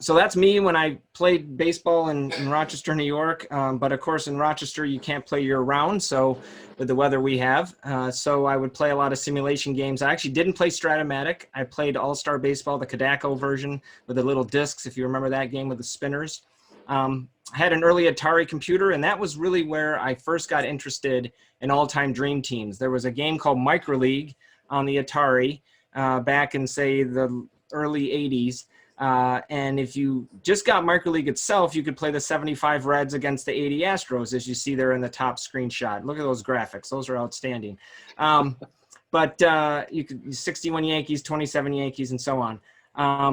So that's me when I played baseball in Rochester, New York. But of course, in Rochester, you can't play year round. So with the weather we have, so I would play a lot of simulation games. I actually didn't play Stratomatic. I played All-Star Baseball, the Kodako version with the little discs, if you remember that game with the spinners. I had an early Atari computer, and that was really where I first got interested in all-time dream teams. There was a game called Micro League on the Atari back in, say, the early 80s. And if you just got Micro League itself, you could play the 75 Reds against the 80 Astros, as you see there in the top screenshot. Look at those graphics. Those are outstanding. But you could 61 Yankees, 27 Yankees, and so on.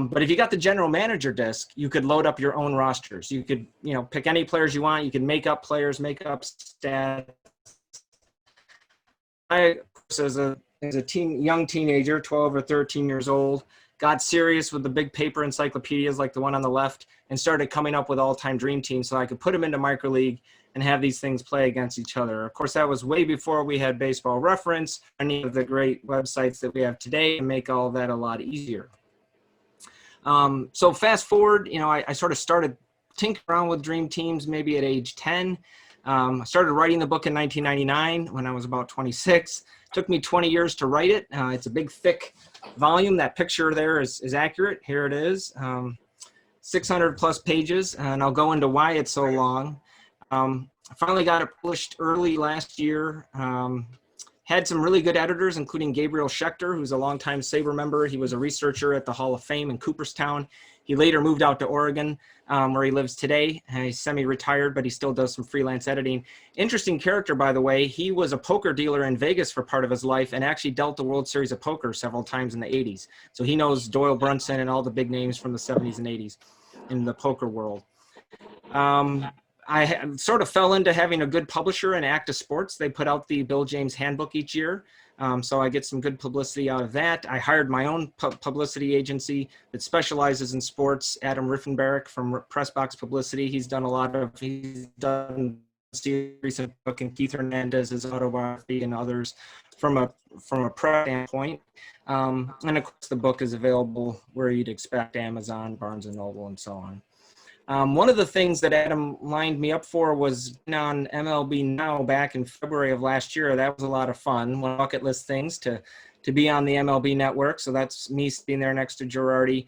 But if you got the general manager disc, you could load up your own rosters. You could, pick any players you want. You can make up players, make up stats. I, as a young teenager, 12 or 13 years old, got serious with the big paper encyclopedias like the one on the left and started coming up with all-time dream teams so I could put them into Micro League and have these things play against each other. Of course, that was way before we had Baseball Reference, any of the great websites that we have today, and make all of that a lot easier. So fast forward, I sort of started tinkering around with dream teams maybe at age 10. I started writing the book in 1999 when I was about 26. It took me 20 years to write it. It's a big, thick volume. That picture there is accurate. Here it is, 600 plus pages, and I'll go into why it's so long. I finally got it published early last year. Had some really good editors, including Gabriel Schechter, who's a longtime SABR member. He was a researcher at the Hall of Fame in Cooperstown. He later moved out to Oregon, where he lives today. He's semi-retired, but he still does some freelance editing. Interesting character, by the way. He was a poker dealer in Vegas for part of his life and actually dealt the World Series of Poker several times in the 80s. So he knows Doyle Brunson and all the big names from the 70s and 80s in the poker world. I sort of fell into having a good publisher in Acta Sports. They put out the Bill James Handbook each year. So I get some good publicity out of that. I hired my own publicity agency that specializes in sports, Adam Riffenbarek from Pressbox Publicity. He's done Steve's recent book and Keith Hernandez's autobiography and others from a press standpoint. And of course, the book is available where you'd expect: Amazon, Barnes and Noble, and so on. One of the things that Adam lined me up for was on MLB Now back in February of last year. That was a lot of fun. One of the bucket list things to be on the MLB network. So that's me being there next to Girardi.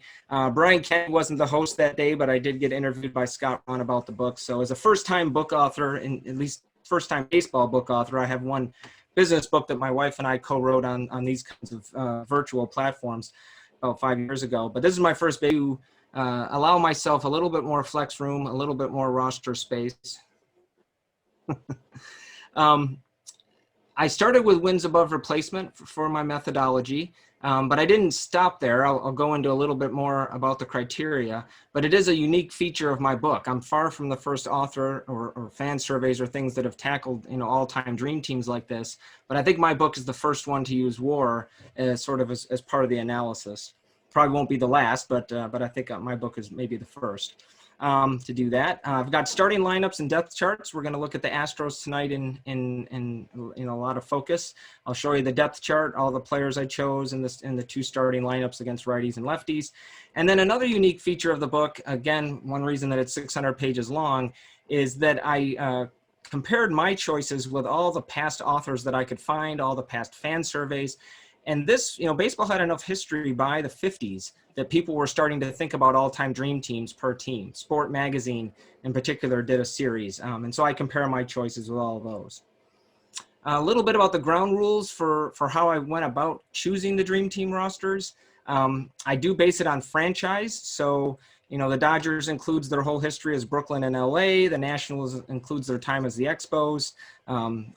Brian Kenny wasn't the host that day, but I did get interviewed by Scott Ron about the book. So as a first-time book author, and at least first-time baseball book author, I have one business book that my wife and I co-wrote on these kinds of virtual platforms about 5 years ago. But this is my first baby. Allow myself a little bit more flex room, a little bit more roster space. I started with wins above replacement for my methodology, but I didn't stop there. I'll go into a little bit more about the criteria, but it is a unique feature of my book. I'm far from the first author or fan surveys or things that have tackled all-time dream teams like this, but I think my book is the first one to use WAR as sort of as part of the analysis. Probably won't be the last, but I think my book is maybe the first to do that. I've got starting lineups and depth charts. We're going to look at the Astros tonight in a lot of focus. I'll show you the depth chart, all the players I chose in the two starting lineups against righties and lefties. And then another unique feature of the book, again, one reason that it's 600 pages long, is that I compared my choices with all the past authors that I could find, all the past fan surveys. And this, baseball had enough history by the 50s that people were starting to think about all-time dream teams per team. Sport Magazine, in particular, did a series. And so I compare my choices with all of those. A little bit about the ground rules for how I went about choosing the dream team rosters. I do base it on franchise. So, the Dodgers includes their whole history as Brooklyn and LA. The Nationals includes their time as the Expos.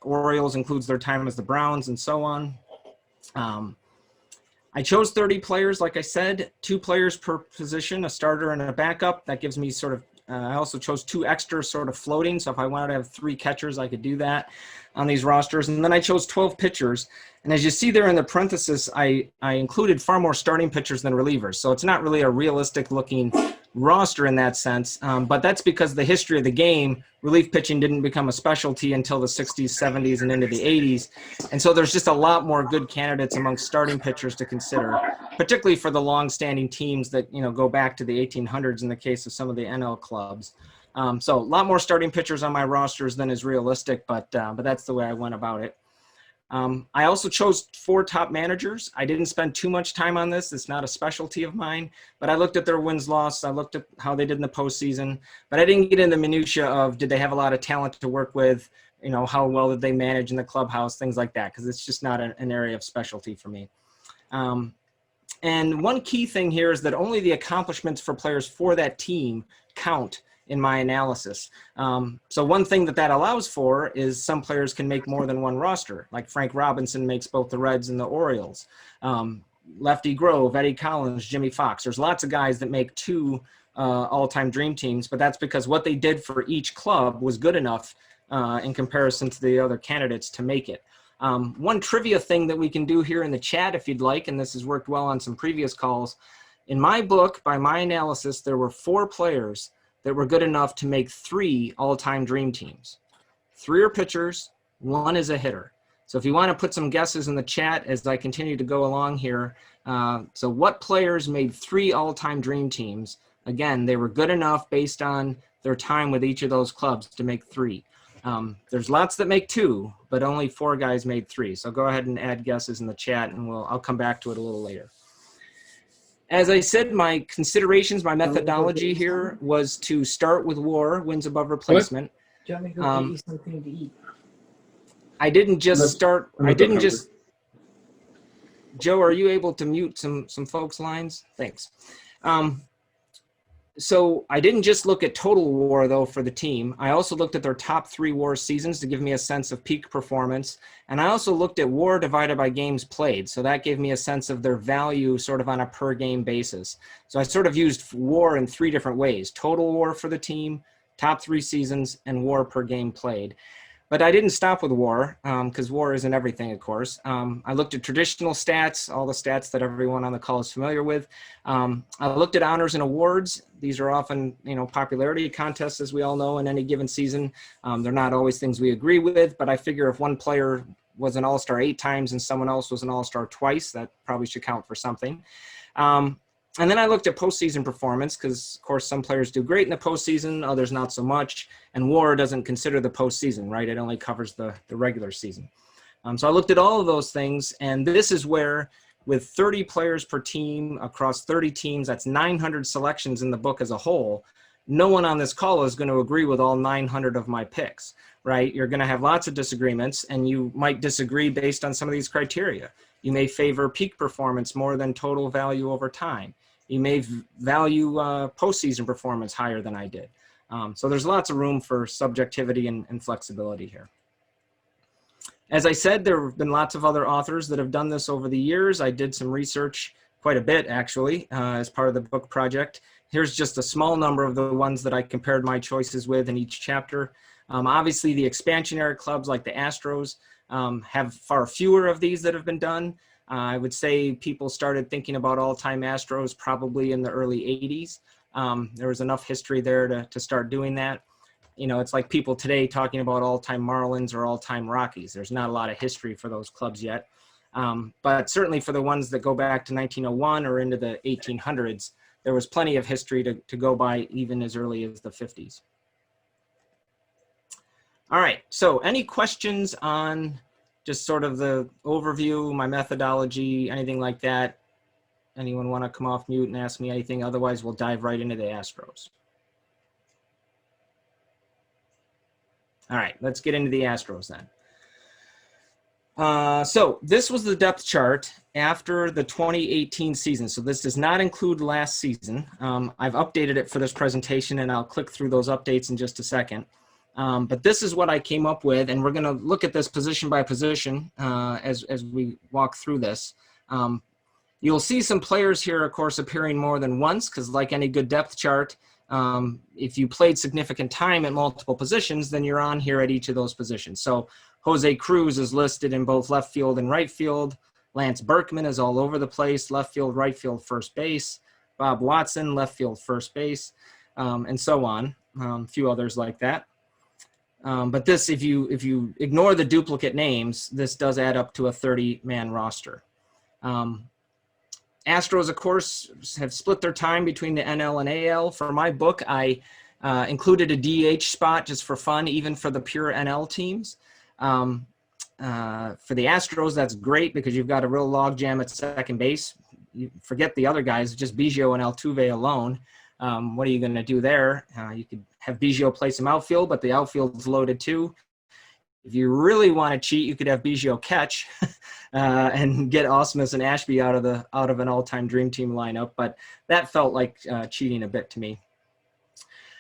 Orioles includes their time as the Browns, and so on. I chose 30 players, like I said, 2 players per position, a starter and a backup. That gives me sort of, I also chose 2 extra sort of floating. So if I wanted to have 3 catchers, I could do that on these rosters. And then I chose 12 pitchers. And as you see there in the parenthesis, I included far more starting pitchers than relievers. So it's not really a realistic looking roster in that sense, but that's because the history of the game, relief pitching didn't become a specialty until the 60s, 70s, and into the 80s. And so there's just a lot more good candidates amongst starting pitchers to consider, particularly for the long-standing teams that, go back to the 1800s in the case of some of the NL clubs. So a lot more starting pitchers on my rosters than is realistic, but that's the way I went about it. I also chose 4 top managers. I didn't spend too much time on this. It's not a specialty of mine, but I looked at their wins loss. I looked at how they did in the postseason, but I didn't get into the minutia of did they have a lot of talent to work with, how well did they manage in the clubhouse, things like that, because it's just not an area of specialty for me. And one key thing here is that only the accomplishments for players for that team count in my analysis. So one thing that allows for is some players can make more than one roster, like Frank Robinson makes both the Reds and the Orioles. Lefty Grove, Eddie Collins, Jimmy Fox. There's lots of guys that make 2 all-time dream teams, but that's because what they did for each club was good enough in comparison to the other candidates to make it. One trivia thing that we can do here in the chat if you'd like, and this has worked well on some previous calls. In my book, by my analysis, there were 4 players that were good enough to make 3 all-time dream teams. 3 are pitchers, 1 is a hitter. So if you want to put some guesses in the chat as I continue to go along here. So what players made 3 all-time dream teams? Again, they were good enough based on their time with each of those clubs to make 3. There's lots that make 2, but only 4 guys made 3. So go ahead and add guesses in the chat and I'll come back to it a little later. As I said, my considerations, my methodology here was to start with WAR, wins above replacement. Do you want me to go get you something to eat? I didn't just start, Joe, are you able to mute some folks' lines? Thanks. So I didn't just look at total WAR, though, for the team. I also looked at their top 3 WAR seasons to give me a sense of peak performance. And I also looked at WAR divided by games played. So that gave me a sense of their value sort of on a per game basis. So I sort of used WAR in 3 different ways: total WAR for the team, top 3 seasons, and WAR per game played. But I didn't stop with WAR because WAR isn't everything, of course. I looked at traditional stats, all the stats that everyone on the call is familiar with. I looked at honors and awards. These are often, popularity contests, as we all know, in any given season. They're not always things we agree with, but I figure if one player was an all-star 8 times and someone else was an all-star twice, that probably should count for something. And then I looked at postseason performance because, of course, some players do great in the postseason, others not so much. And WAR doesn't consider the postseason, right? It only covers the regular season. So I looked at all of those things, and this is where, with 30 players per team across 30 teams, that's 900 selections in the book as a whole. No one on this call is going to agree with all 900 of my picks, right? You're going to have lots of disagreements, and you might disagree based on some of these criteria. You may favor peak performance more than total value over time. You may value postseason performance higher than I did. So there's lots of room for subjectivity and flexibility here. As I said, there have been lots of other authors that have done this over the years. I did some research, quite a bit actually, as part of the book project. Here's just a small number of the ones that I compared my choices with in each chapter. Obviously, the expansionary clubs like the Astros have far fewer of these that have been done. I would say people started thinking about all-time Astros probably in the early 80s. There was enough history there to start doing that. It's like people today talking about all-time Marlins or all-time Rockies. There's not a lot of history for those clubs yet. But certainly for the ones that go back to 1901 or into the 1800s, there was plenty of history to go by even as early as the 50s. All right, so any questions on just sort of the overview, my methodology, anything like that? Anyone want to come off mute and ask me anything? Otherwise, we'll dive right into the Astros. All right, let's get into the Astros then. So this was the depth chart after the 2018 season. So this does not include last season. I've updated it for this presentation, and I'll click through those updates in just a second. But this is what I came up with, and we're going to look at this position by position as we walk through this. You'll see some players here, of course, appearing more than once, because like any good depth chart, if you played significant time at multiple positions, then you're on here at each of those positions. So Jose Cruz is listed in both left field and right field. Lance Berkman is all over the place, left field, right field, first base. Bob Watson, left field, first base, and so on. A few others like that. But this, if you ignore the duplicate names, this does add up to a 30-man roster. Astros, of course, have split their time between the NL and AL. For my book, I included a DH spot just for fun, even for the pure NL teams. For the Astros, that's great because you've got a real logjam at second base. You forget the other guys, just Biggio and Altuve alone. What are you going to do there? You could have Biggio play some outfield, but the outfield's loaded too. If you really want to cheat, you could have Biggio catch and get Osmus and Ashby out of an all-time Dream Team lineup. But that felt like cheating a bit to me.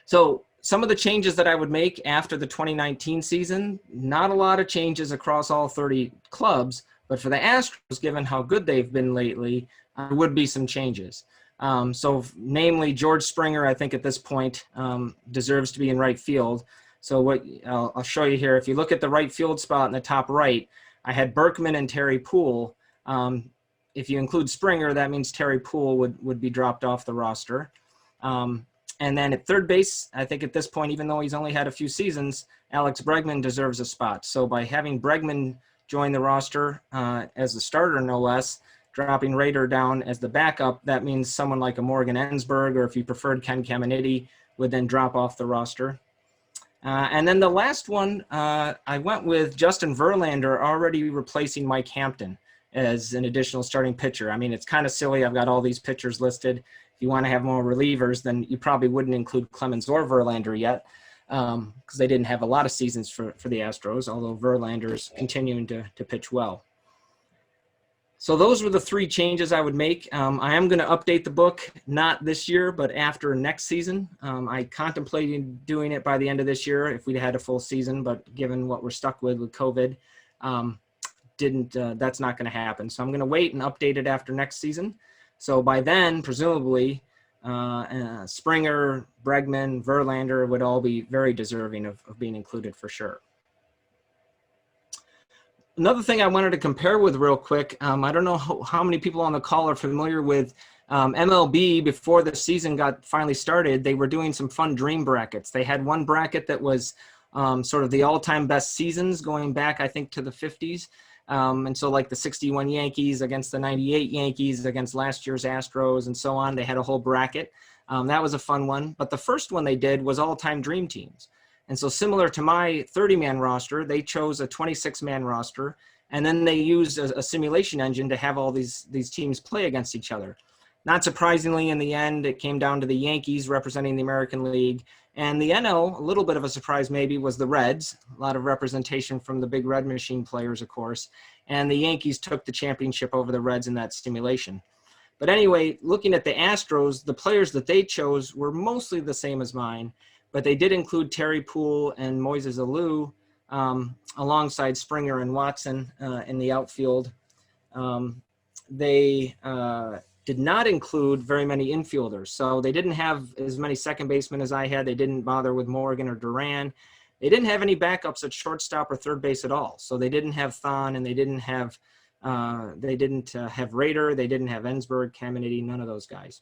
So some of the changes that I would make after the 2019 season, not a lot of changes across all 30 clubs, but for the Astros, given how good they've been lately, there would be some changes. So namely, George Springer, I think at this point, deserves to be in right field. So what I'll show you here, if you look at the right field spot in the top right, I had Berkman and Terry Poole. If you include Springer, that means Terry Poole would be dropped off the roster. And then at third base, I think at this point, even though he's only had a few seasons, Alex Bregman deserves a spot. So by having Bregman join the roster as a starter, no less, dropping Rader down as the backup, that means someone like a Morgan Ensberg, or if you preferred Ken Caminiti, would then drop off the roster. And then the last one, I went with Justin Verlander already replacing Mike Hampton as an additional starting pitcher. I mean, it's kind of silly. I've got all these pitchers listed. If you want to have more relievers, then you probably wouldn't include Clemens or Verlander yet because they didn't have a lot of seasons for the Astros, although Verlander's continuing to pitch well. So those were the three changes I would make. I am going to update the book, not this year, but after next season. I contemplated doing it by the end of this year if we'd had a full season, but given what we're stuck with COVID, that's not going to happen. So I'm going to wait and update it after next season. So by then, presumably, Springer, Bregman, Verlander would all be very deserving of being included for sure. Another thing I wanted to compare with real quick, I don't know how many people on the call are familiar with MLB. Before the season got finally started, they were doing some fun dream brackets. They had one bracket that was sort of the all-time best seasons going back, I think, to the 50s. And so like the 61 Yankees against the 98 Yankees against last year's Astros and so on. They had a whole bracket. That was a fun one. But the first one they did was all-time dream teams. And so similar to my 30-man roster, they chose a 26-man roster, and then they used a simulation engine to have all these teams play against each other. Not surprisingly, in the end, it came down to the Yankees representing the American League. And the NL, a little bit of a surprise maybe, was the Reds. A lot of representation from the big Red Machine players, of course. And the Yankees took the championship over the Reds in that simulation. But anyway, looking at the Astros, the players that they chose were mostly the same as mine. But they did include Terry Poole and Moises Alou alongside Springer and Watson in the outfield. They did not include very many infielders. So they didn't have as many second basemen as I had. They didn't bother with Morgan or Duran. They didn't have any backups at shortstop or third base at all. So they didn't have Thon, and they didn't have Rader. They didn't have Ensberg, Caminiti, none of those guys.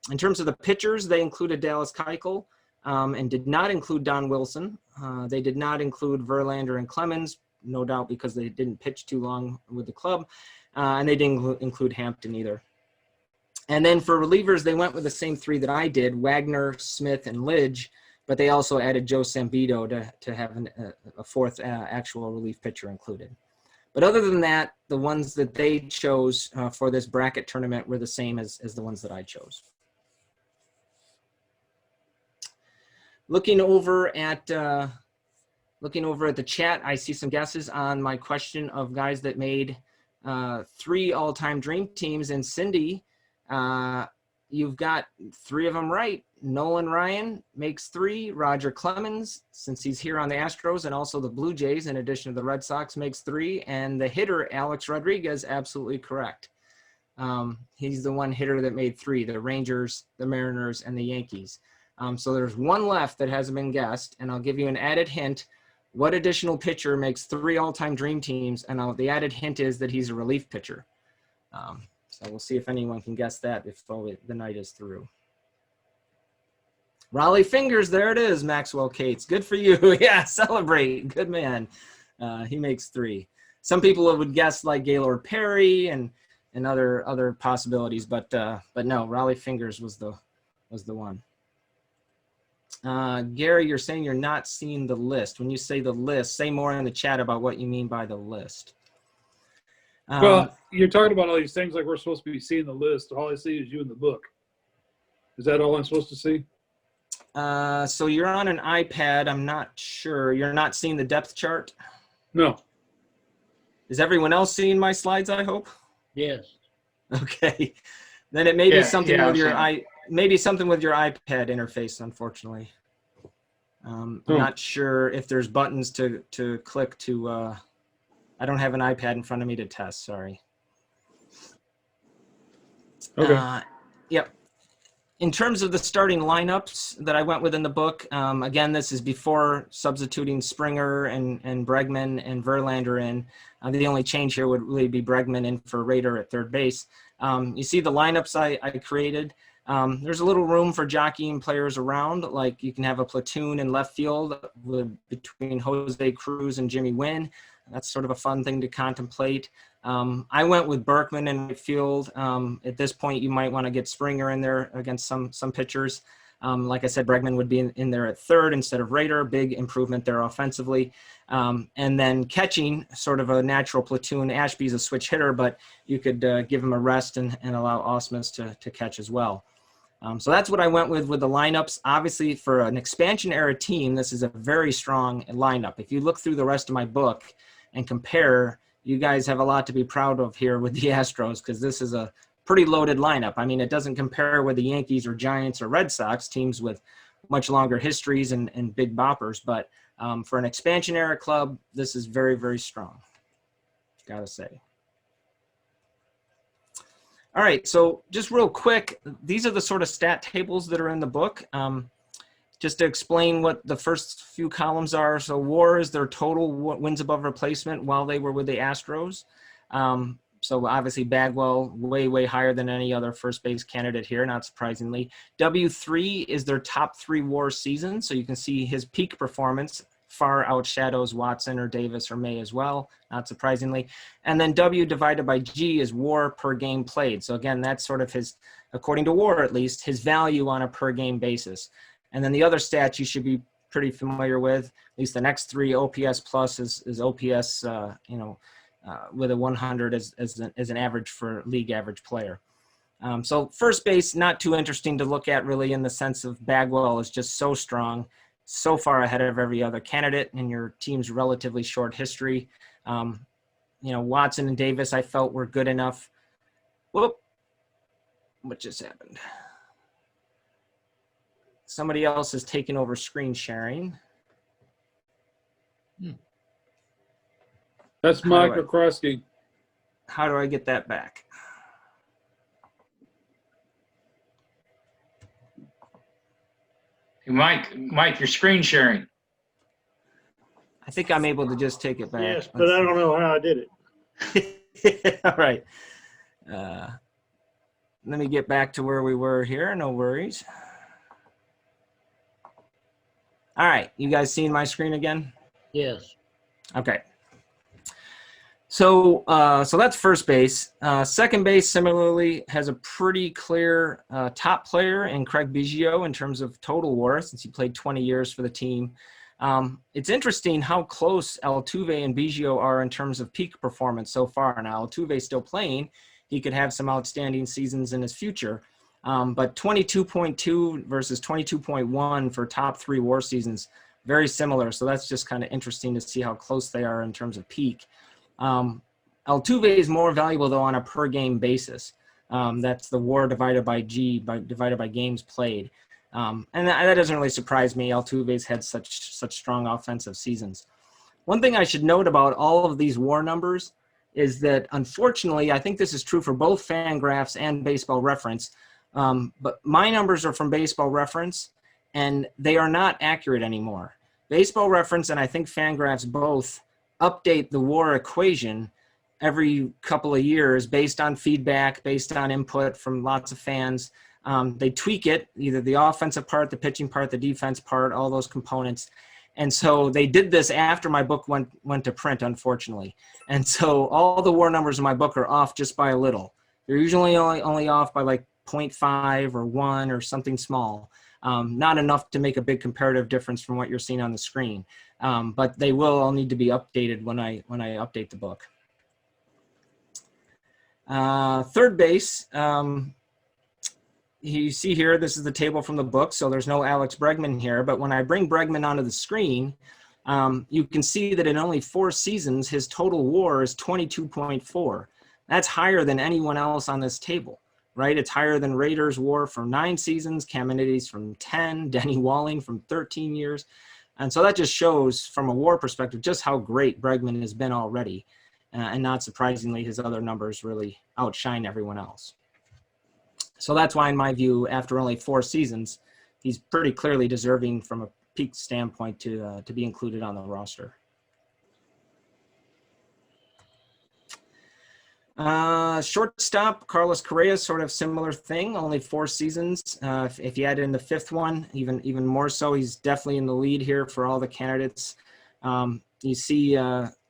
In terms of the pitchers, they included Dallas Keuchel and did not include Don Wilson. They did not include Verlander and Clemens, no doubt because they didn't pitch too long with the club. And they didn't include Hampton either. And then for relievers, they went with the same three that I did, Wagner, Smith, and Lidge, but they also added Joe Sambito to have a fourth actual relief pitcher included. But other than that, the ones that they chose for this bracket tournament were the same as the ones that I chose. Looking over at the chat, I see some guesses on my question of guys that made 3 all-time dream teams. And Cindy, you've got 3 of them right. Nolan Ryan makes 3. Roger Clemens, since he's here on the Astros and also the Blue Jays, in addition to the Red Sox, makes 3. And the hitter, Alex Rodriguez, absolutely correct. He's the one hitter that made 3, the Rangers, the Mariners, and the Yankees. So there's one left that hasn't been guessed, and I'll give you an added hint. What additional pitcher makes 3 all-time dream teams? And the added hint is that he's a relief pitcher. So we'll see if anyone can guess that before the night is through. Rollie Fingers, there it is, Maxwell Cates. Good for you. Yeah, celebrate. Good man. He makes 3. Some people would guess like Gaylord Perry and other possibilities, but no, Rollie Fingers was the one. Gary, you're saying you're not seeing the list. When you say the list, say more in the chat about what you mean by the list. Well, you're talking about all these things like we're supposed to be seeing the list. All I see is you in the book. Is that all I'm supposed to see? So you're on an iPad. I'm not sure. You're not seeing the depth chart? No. Is everyone else seeing my slides, I hope? Yes. Okay. Then it may be something with your I'm maybe something with your iPad interface, unfortunately. I'm not sure if there's buttons to click to I don't have an iPad in front of me to test, sorry. Okay. Yep. In terms of the starting lineups that I went with in the book, again, this is before substituting Springer and Bregman and Verlander in. The only change here would really be Bregman in for Rader at third base. You see the lineups I created. There's a little room for jockeying players around, like you can have a platoon in left field between Jose Cruz and Jimmy Wynn. That's sort of a fun thing to contemplate. I went with Berkman in right field. At this point, you might want to get Springer in there against some pitchers. Like I said, Bregman would be in there at third instead of Rader. Big improvement there offensively. And then catching, sort of a natural platoon. Ashby's a switch hitter, but you could give him a rest and allow Osmus to catch as well. So that's what I went with the lineups. Obviously, for an expansion era team, this is a very strong lineup. If you look through the rest of my book and compare, you guys have a lot to be proud of here with the Astros, because this is a pretty loaded lineup. I mean, it doesn't compare with the Yankees or Giants or Red Sox, teams with much longer histories and big boppers. But for an expansion era club, this is very, very strong, gotta say. All right, so just real quick, these are the sort of stat tables that are in the book. Just to explain what the first few columns are. So WAR is their total wins above replacement while they were with the Astros. So obviously Bagwell way, way higher than any other first base candidate here, not surprisingly. W3 is their top 3 WAR seasons. So you can see his peak performance far outshadows Watson or Davis or May as well, not surprisingly. And then W divided by G is WAR per game played. So again, that's sort of his, according to WAR at least, his value on a per game basis. And then the other stats you should be pretty familiar with, at least the next 3. OPS plus is OPS, with a 100 as an average for league average player. So first base, not too interesting to look at really, in the sense of Bagwell is just so strong, so far ahead of every other candidate in your team's relatively short history. Watson and Davis I felt were good enough. Whoop, what just happened? Somebody else has taken over screen sharing. That's Mike Okrosky. How do I get that back? Hey, Mike, you're screen sharing. I think I'm able to just take it back. Yes, but I don't know how I did it. All right. Let me get back to where we were here. No worries. All right, you guys seeing my screen again? Yes. Okay. So that's first base. Second base similarly has a pretty clear top player in Craig Biggio in terms of total WAR, since he played 20 years for the team. It's interesting how close Altuve and Biggio are in terms of peak performance so far. Now, Altuve still playing. He could have some outstanding seasons in his future. But 22.2 versus 22.1 for top 3 WAR seasons, very similar. So that's just kind of interesting to see how close they are in terms of peak. Altuve is more valuable though on a per game basis. That's the WAR divided by G divided by games played. And that doesn't really surprise me. Altuve's had such strong offensive seasons. One thing I should note about all of these WAR numbers is that, unfortunately, I think this is true for both Fangraphs and Baseball Reference. But my numbers are from Baseball Reference, and they are not accurate anymore. Baseball Reference and I think Fangraphs both update the WAR equation every couple of years based on feedback, based on input from lots of fans. They tweak it, either the offensive part, the pitching part, the defense part, all those components. And so they did this after my book went to print, unfortunately. And so all the WAR numbers in my book are off just by a little. They're usually only off by like 0.5 or 1 or something small. Not enough to make a big comparative difference from what you're seeing on the screen. But they will all need to be updated when I update the book. Third base, you see here, this is the table from the book, so there's no Alex Bregman here, but when I bring Bregman onto the screen, you can see that in only 4 seasons, his total WAR is 22.4. That's higher than anyone else on this table, right? It's higher than Raiders' WAR for 9 seasons, Caminiti's from 10, Denny Walling from 13 years. And so that just shows from a WAR perspective just how great Bregman has been already. And not surprisingly, his other numbers really outshine everyone else. So that's why, in my view, after only 4 seasons, he's pretty clearly deserving from a peak standpoint to be included on the roster. Shortstop, Carlos Correa, sort of similar thing, only 4 seasons. If you add in the 5th one, even more so, he's definitely in the lead here for all the candidates. You see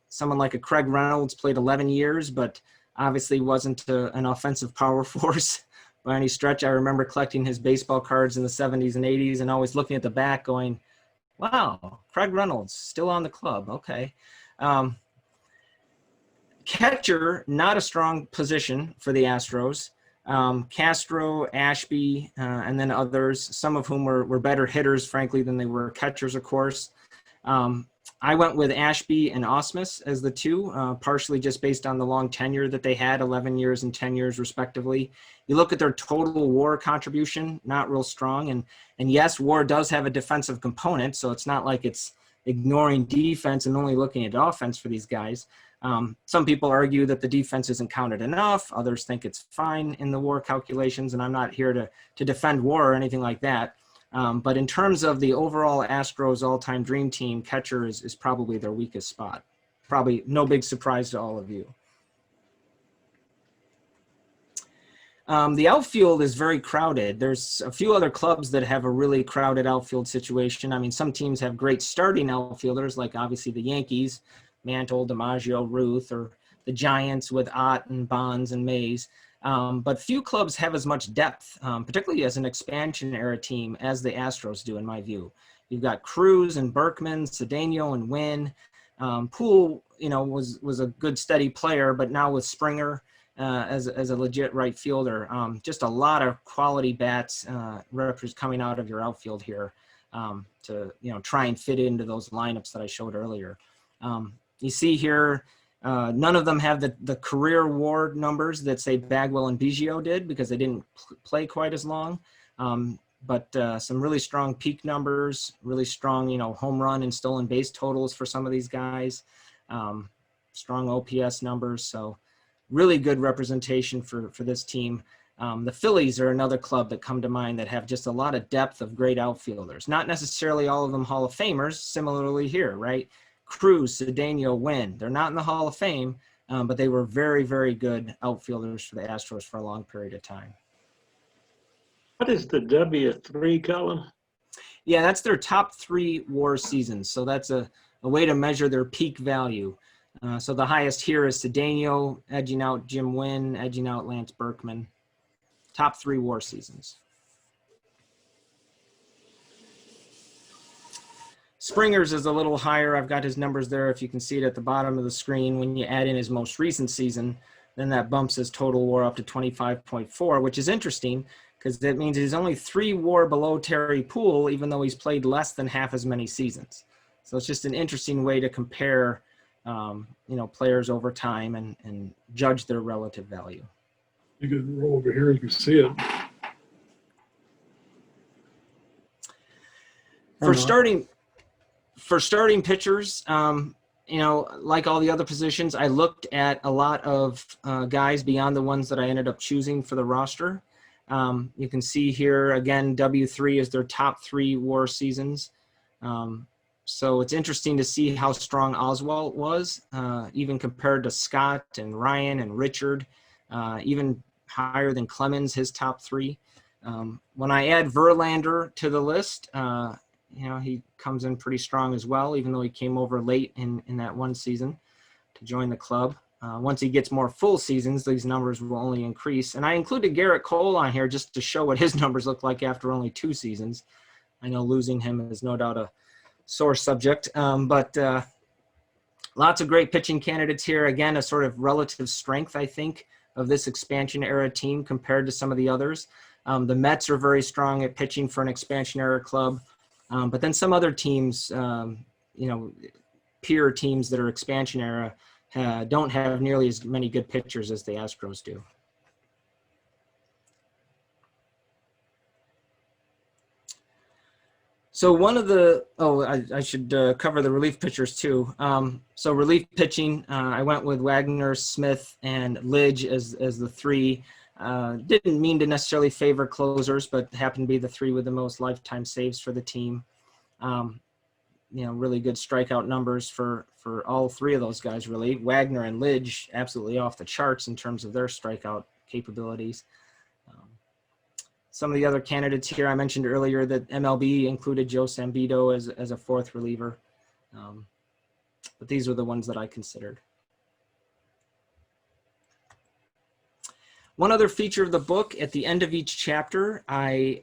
someone like a Craig Reynolds played 11 years, but obviously wasn't an offensive power force by any stretch. I remember collecting his baseball cards in the 70s and 80s and always looking at the back going, wow, Craig Reynolds, still on the club, okay. Catcher, not a strong position for the Astros. Castro, Ashby, and then others, some of whom were better hitters, frankly, than they were catchers, of course. I went with Ashby and Osmus as the 2, partially just based on the long tenure that they had, 11 years and 10 years respectively. You look at their total WAR contribution, not real strong. And yes, WAR does have a defensive component, so it's not like it's ignoring defense and only looking at offense for these guys. Some people argue that the defense isn't counted enough. Others think it's fine in the WAR calculations, and I'm not here to defend WAR or anything like that. But in terms of the overall Astros all-time dream team, catcher is probably their weakest spot. Probably no big surprise to all of you. The outfield is very crowded. There's a few other clubs that have a really crowded outfield situation. I mean, some teams have great starting outfielders, like obviously the Yankees, Mantle, DiMaggio, Ruth, or the Giants with Ott and Bonds and Mays. But few clubs have as much depth, particularly as an expansion era team, as the Astros do, in my view. You've got Cruz and Berkman, Cedeno and Wynn. Poole, was a good steady player, but now with Springer as a legit right fielder, just a lot of quality bats coming out of your outfield here to try and fit into those lineups that I showed earlier. You see here, none of them have the career WAR numbers that, say, Bagwell and Biggio did, because they didn't play quite as long. But some really strong peak numbers, really strong, home run and stolen base totals for some of these guys, strong OPS numbers. So really good representation for this team. The Phillies are another club that come to mind that have just a lot of depth of great outfielders. Not necessarily all of them Hall of Famers, similarly here, right? Cruz, Cedeno, Wynn. They're not in the Hall of Fame, but they were very, very good outfielders for the Astros for a long period of time. What is the W3 column? Yeah, that's their top 3 WAR seasons. So that's a way to measure their peak value. So the highest here is Cedeno, edging out Jim Wynn, edging out Lance Berkman. Top 3 WAR seasons. Springer's is a little higher. I've got his numbers there, if you can see it at the bottom of the screen. When you add in his most recent season, then that bumps his total WAR up to 25.4, which is interesting because that means he's only 3 WAR below Terry Poole, even though he's played less than half as many seasons. So it's just an interesting way to compare, players over time and judge their relative value. You can roll over here, you can see it. For starting pitchers, like all the other positions, I looked at a lot of guys beyond the ones that I ended up choosing for the roster. You can see here, again, W3 is their top 3 WAR seasons. So it's interesting to see how strong Oswalt was, even compared to Scott and Ryan and Richard, even higher than Clemens, his top three. When I add Verlander to the list, he comes in pretty strong as well, even though he came over late in that one season to join the club. Once he gets more full seasons, these numbers will only increase. And I included Garrett Cole on here just to show what his numbers look like after only 2 seasons. I know losing him is no doubt a sore subject, but lots of great pitching candidates here. Again, a sort of relative strength, I think, of this expansion era team compared to some of the others. The Mets are very strong at pitching for an expansion era club, but then some other teams, peer teams that are expansion era, don't have nearly as many good pitchers as the Astros do. So one of the, I should cover the relief pitchers too. So relief pitching, I went with Wagner, Smith, and Lidge as the 3. Didn't mean to necessarily favor closers, but happened to be the 3 with the most lifetime saves for the team. Really good strikeout numbers for all 3 of those guys, really. Wagner and Lidge absolutely off the charts in terms of their strikeout capabilities. Some of the other candidates here, I mentioned earlier that MLB included Joe Sambito as a 4th reliever. But these were the ones that I considered. One other feature of the book, at the end of each chapter, I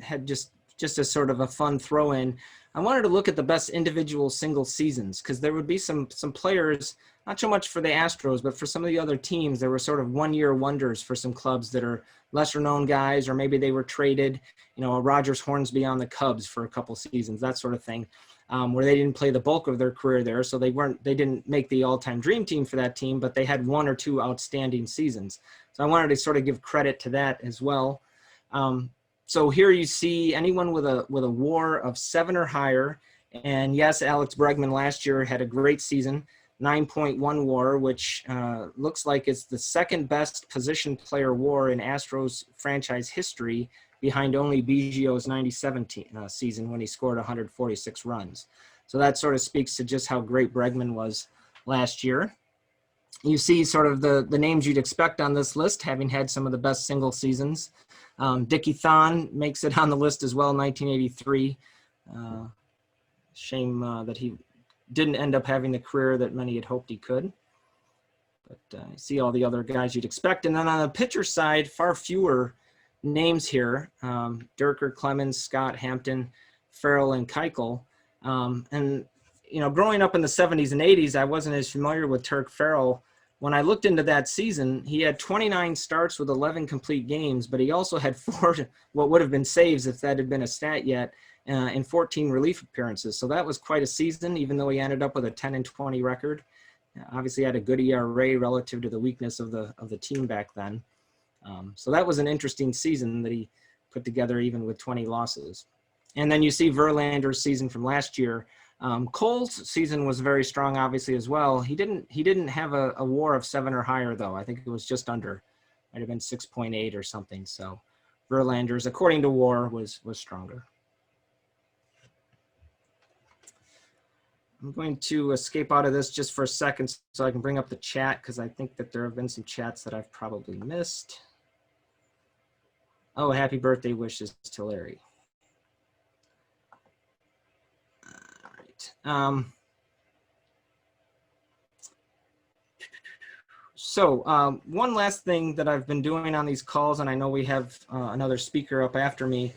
had just as sort of a fun throw in, I wanted to look at the best individual single seasons, because there would be some players, not so much for the Astros, but for some of the other teams, there were sort of one-year wonders for some clubs that are lesser known guys, or maybe they were traded, a Rogers Hornsby on the Cubs for a couple seasons, that sort of thing, where they didn't play the bulk of their career there. So they didn't make the all-time dream team for that team, but they had 1 or 2 outstanding seasons. So I wanted to sort of give credit to that as well. So here you see anyone with a WAR of 7 or higher. And yes, Alex Bregman last year had a great season, 9.1 WAR, which looks like it's the 2nd best position player WAR in Astros franchise history, behind only Biggio's 97 season when he scored 146 runs. So that sort of speaks to just how great Bregman was last year. You see sort of the names you'd expect on this list, having had some of the best single seasons. Dickie Thon makes it on the list as well, 1983. Shame that he didn't end up having the career that many had hoped he could. But see all the other guys you'd expect. And then on the pitcher side, far fewer names here. Dierker, Clemens, Scott, Hampton, Farrell, and Keuchel. And, growing up in the 70s and 80s, I wasn't as familiar with Turk Farrell. When I looked into that season, he had 29 starts with 11 complete games, but he also had 4 what would have been saves if that had been a stat yet, and 14 relief appearances. So that was quite a season, even though he ended up with a 10-20 record. Obviously had a good ERA relative to the weakness of the team back then. So that was an interesting season that he put together even with 20 losses. And then you see Verlander's season from last year. Cole's season was very strong, obviously, as well. He didn't have a WAR of 7 or higher, though. I think it was just under, might have been 6.8 or something. So Verlander's, according to WAR, was stronger. I'm going to escape out of this just for a second so I can bring up the chat, because I think that there have been some chats that I've probably missed. Oh, happy birthday wishes to Larry. So one last thing that I've been doing on these calls, and I know we have another speaker up after me,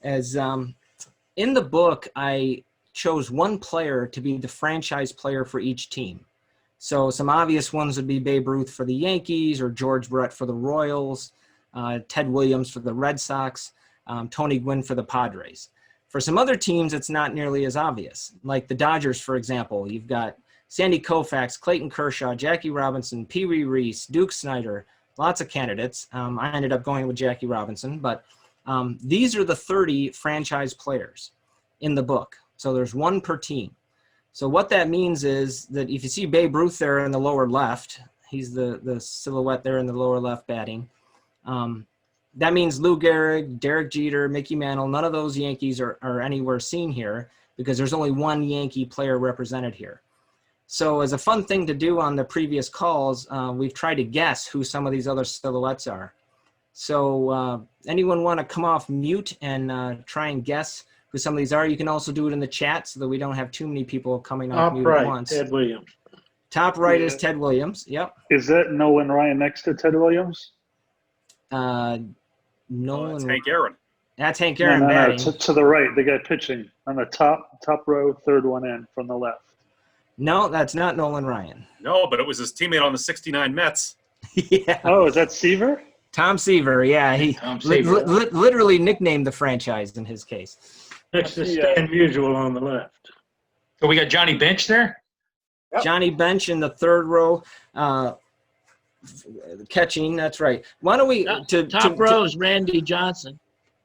is in the book, I chose one player to be the franchise player for each team. So some obvious ones would be Babe Ruth for the Yankees, or George Brett for the Royals, Ted Williams for the Red Sox, Tony Gwynn for the Padres. For some other teams, it's not nearly as obvious. Like the Dodgers, for example, you've got Sandy Koufax, Clayton Kershaw, Jackie Robinson, Pee Wee Reese, Duke Snider, lots of candidates. I ended up going with Jackie Robinson, but these are the 30 franchise players in the book. So there's 1 per team. So what that means is that if you see Babe Ruth there in the lower left, he's the silhouette there in the lower left batting. That means Lou Gehrig, Derek Jeter, Mickey Mantle, none of those Yankees are anywhere seen here. because there's only one Yankee player represented here. So as a fun thing to do on the previous calls, we've tried to guess who some of these other silhouettes are. So anyone want to come off mute and try and guess who some of these are? You can also do it in the chat so that we don't have too many people coming off Top mute at right, once. Ted Williams. Top right is Yeah. Ted Williams. Yep. Is that Nolan Ryan next to Ted Williams? Nolan. That's Hank Aaron. That's Hank No, Aaron no, no. batting. To the right, the guy pitching on the top row, third one in from the left. No, that's not Nolan Ryan. No, but it was his teammate on the '69 Mets. Yeah. Oh, is that Seaver? Tom Seaver. Yeah, he Tom Seaver. literally nicknamed the franchise in his case. Next to Stan Musial on the left. So we got Johnny Bench there? Yep. Johnny Bench in the third row, catching. That's right. Why don't we Top row is Randy Johnson.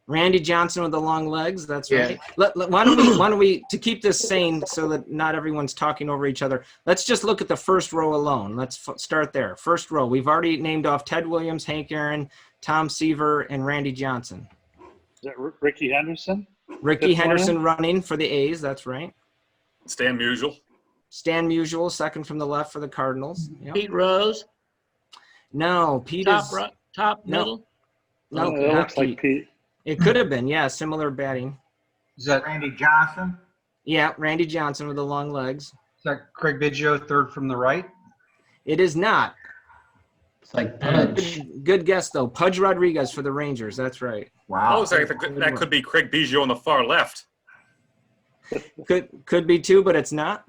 Randy Johnson with the long legs. That's Yeah. right. Why don't we to keep this sane so that not everyone's talking over each other? Let's just look at the first row alone. Let's start there. First row. We've already named off Ted Williams, Hank Aaron, Tom Seaver, and Randy Johnson. Is that Ricky Henderson? Ricky Fifth Henderson running for the A's. That's right. Stan Musial. Stan Musial, second from the left for the Cardinals. Yep. Pete Rose, No, Pete top is right, top No. middle. no, that not looks like Pete. Pete. It could have been, yeah, similar batting. Is that Randy Johnson. Yeah, Randy Johnson with the long legs. is that Craig Biggio, third from the right? It is not. It's like Pudge. Good guess though. Pudge Rodriguez for the Rangers. That's right. Wow. Oh, so that could be Craig Biggio on the far left. Could be too, but it's not.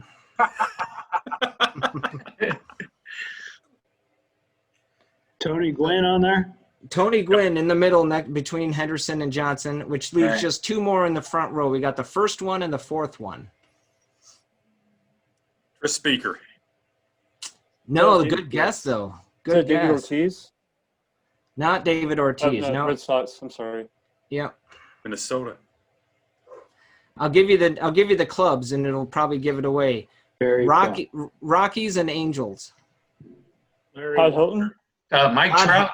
Tony Gwynn on there. Tony Gwynn in the middle between Henderson and Johnson, which leaves Right. just two more in the front row. We got the first one and the fourth one. Chris Speaker. No, good guess though. Good David guess. Ortiz? Not David Ortiz. No. Red Sox. I'm sorry. Yeah. Minnesota. I'll give you the clubs and it'll probably give it away. Rockies and Angels. Todd Hilton? Mike Trout.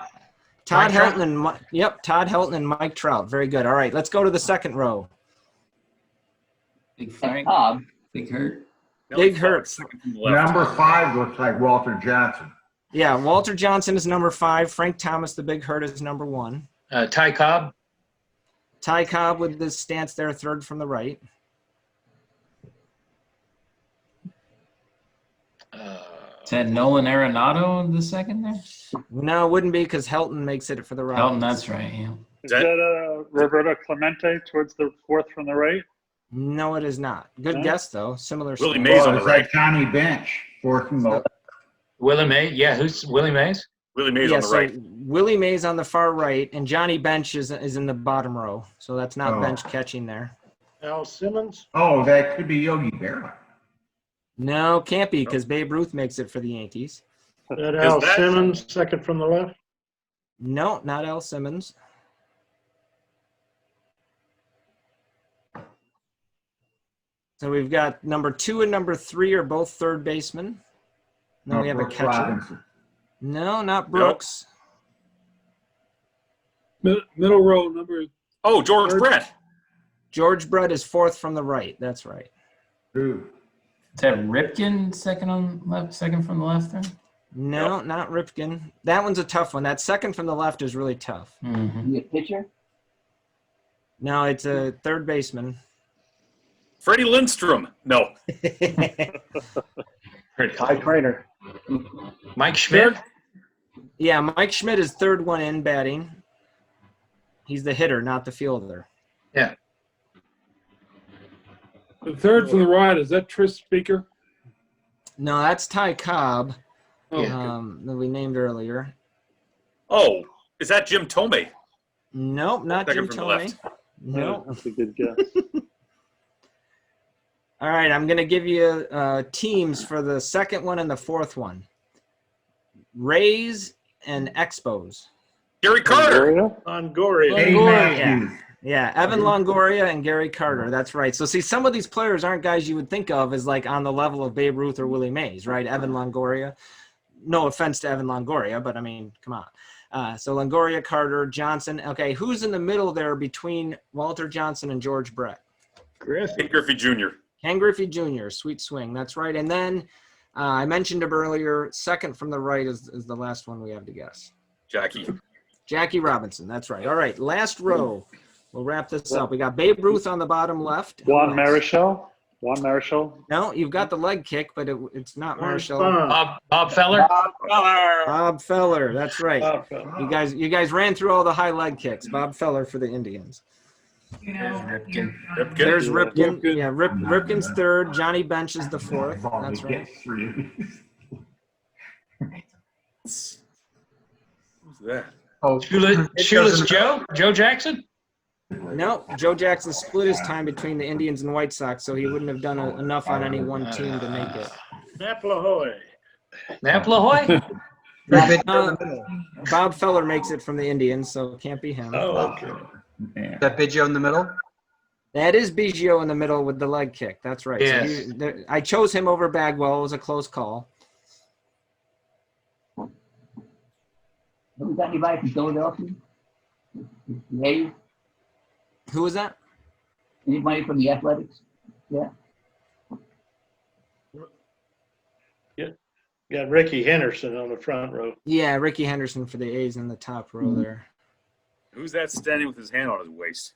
Todd Mike Trout? Helton and Todd Helton and Mike Trout. Very good. All right, let's go to the second row. Big Frank. Big Hurt. Big Hurt. Second from the left. Number 5 looks like Walter Johnson. Yeah, Walter Johnson is number 5. Frank Thomas, the Big Hurt, is number 1. Ty Cobb. Ty Cobb with the stance there, third from the right. Is that Nolan Arenado in the second there? No, it wouldn't be because Helton makes it for the right. Helton, that's right. Yeah. Is that Roberto Clemente towards the fourth from the right? No, it is not. Good No? guess though. Similar. Willie stance. Mays on the it's right. like Johnny Bench, fourth from the left. Willie Mays. Yeah, who's Willie Mays? Willie Mays Yeah, on the so right. Willie Mays on the far right, and Johnny Bench is in the bottom row. So that's not Oh. Bench catching there. Al Simmons. Oh, that could be Yogi Berra. No, can't be because Babe Ruth makes it for the Yankees. That Al that- Simmons, second from the left. No, not Al Simmons. So we've got number 2 and number 3 are both third basemen. Then we have a Brooks catcher. Robinson. No, not Brooks. Middle row, number. Oh, George Brett. George Brett is fourth from the right. That's right. Who? Is that Ripken second on left, second from the left there? No, not Ripken. That one's a tough one. That second from the left is really tough. Mm-hmm. You a pitcher? No, it's a third baseman. Freddie Lindstrom. No. Ty Trainer. Mike Schmidt. Yeah, Mike Schmidt is third one in batting. He's the hitter, not the fielder. Yeah. The third from the right, is that Tris Speaker? No, that's Ty Cobb, Oh, that we named earlier. Oh, is that Jim Tomei? Nope, not Second Jim from the Tomei. left. Nope. That's a good guess. All right, I'm going to give you teams for the second one and the fourth one. Rays and Expos. Gary Carter. Longoria. Dave Matthews. Yeah, Evan Longoria and Gary Carter. That's right. So see, some of these players aren't guys you would think of as like on the level of Babe Ruth or Willie Mays, right? Evan Longoria. No offense to Evan Longoria, but I mean, come on. So Longoria, Carter, Johnson. Okay, who's in the middle there between Walter Johnson and George Brett? Griffey. Ken Griffey Jr. Ken Griffey Jr., Sweet Swing. That's right. And then I mentioned him earlier. Second from the right is the last one we have to guess. Jackie Robinson. That's right. All right. Last row. We'll wrap this up. We got Babe Ruth on the bottom left. Juan Marichal. No, you've got the leg kick, but it's not Marichal. Bob Feller. Bob Feller. That's right. You guys ran through all the high leg kicks. Bob Feller for the Indians. Ripken. There's Ripken. Yeah, Ripken's third. Johnny Bench is the fourth. That's right. Who's that? Oh, Shoeless Joe Jackson. No, Joe Jackson split his time between the Indians and White Sox, so he wouldn't have done enough on any one team to make it. Napalahoy. Bob Feller makes it from the Indians, so it can't be him. Oh, okay. Is that Biggio in the middle? That is Biggio in the middle with the leg kick. That's right. Yes. So I chose him over Bagwell. It was a close call. Have we got anybody from Philadelphia? Hey, Who was that? anybody from the Athletics? Yeah. Got Ricky Henderson on the front row. Yeah, Ricky Henderson for the A's in the top row there. Who's that standing with his hand on his waist?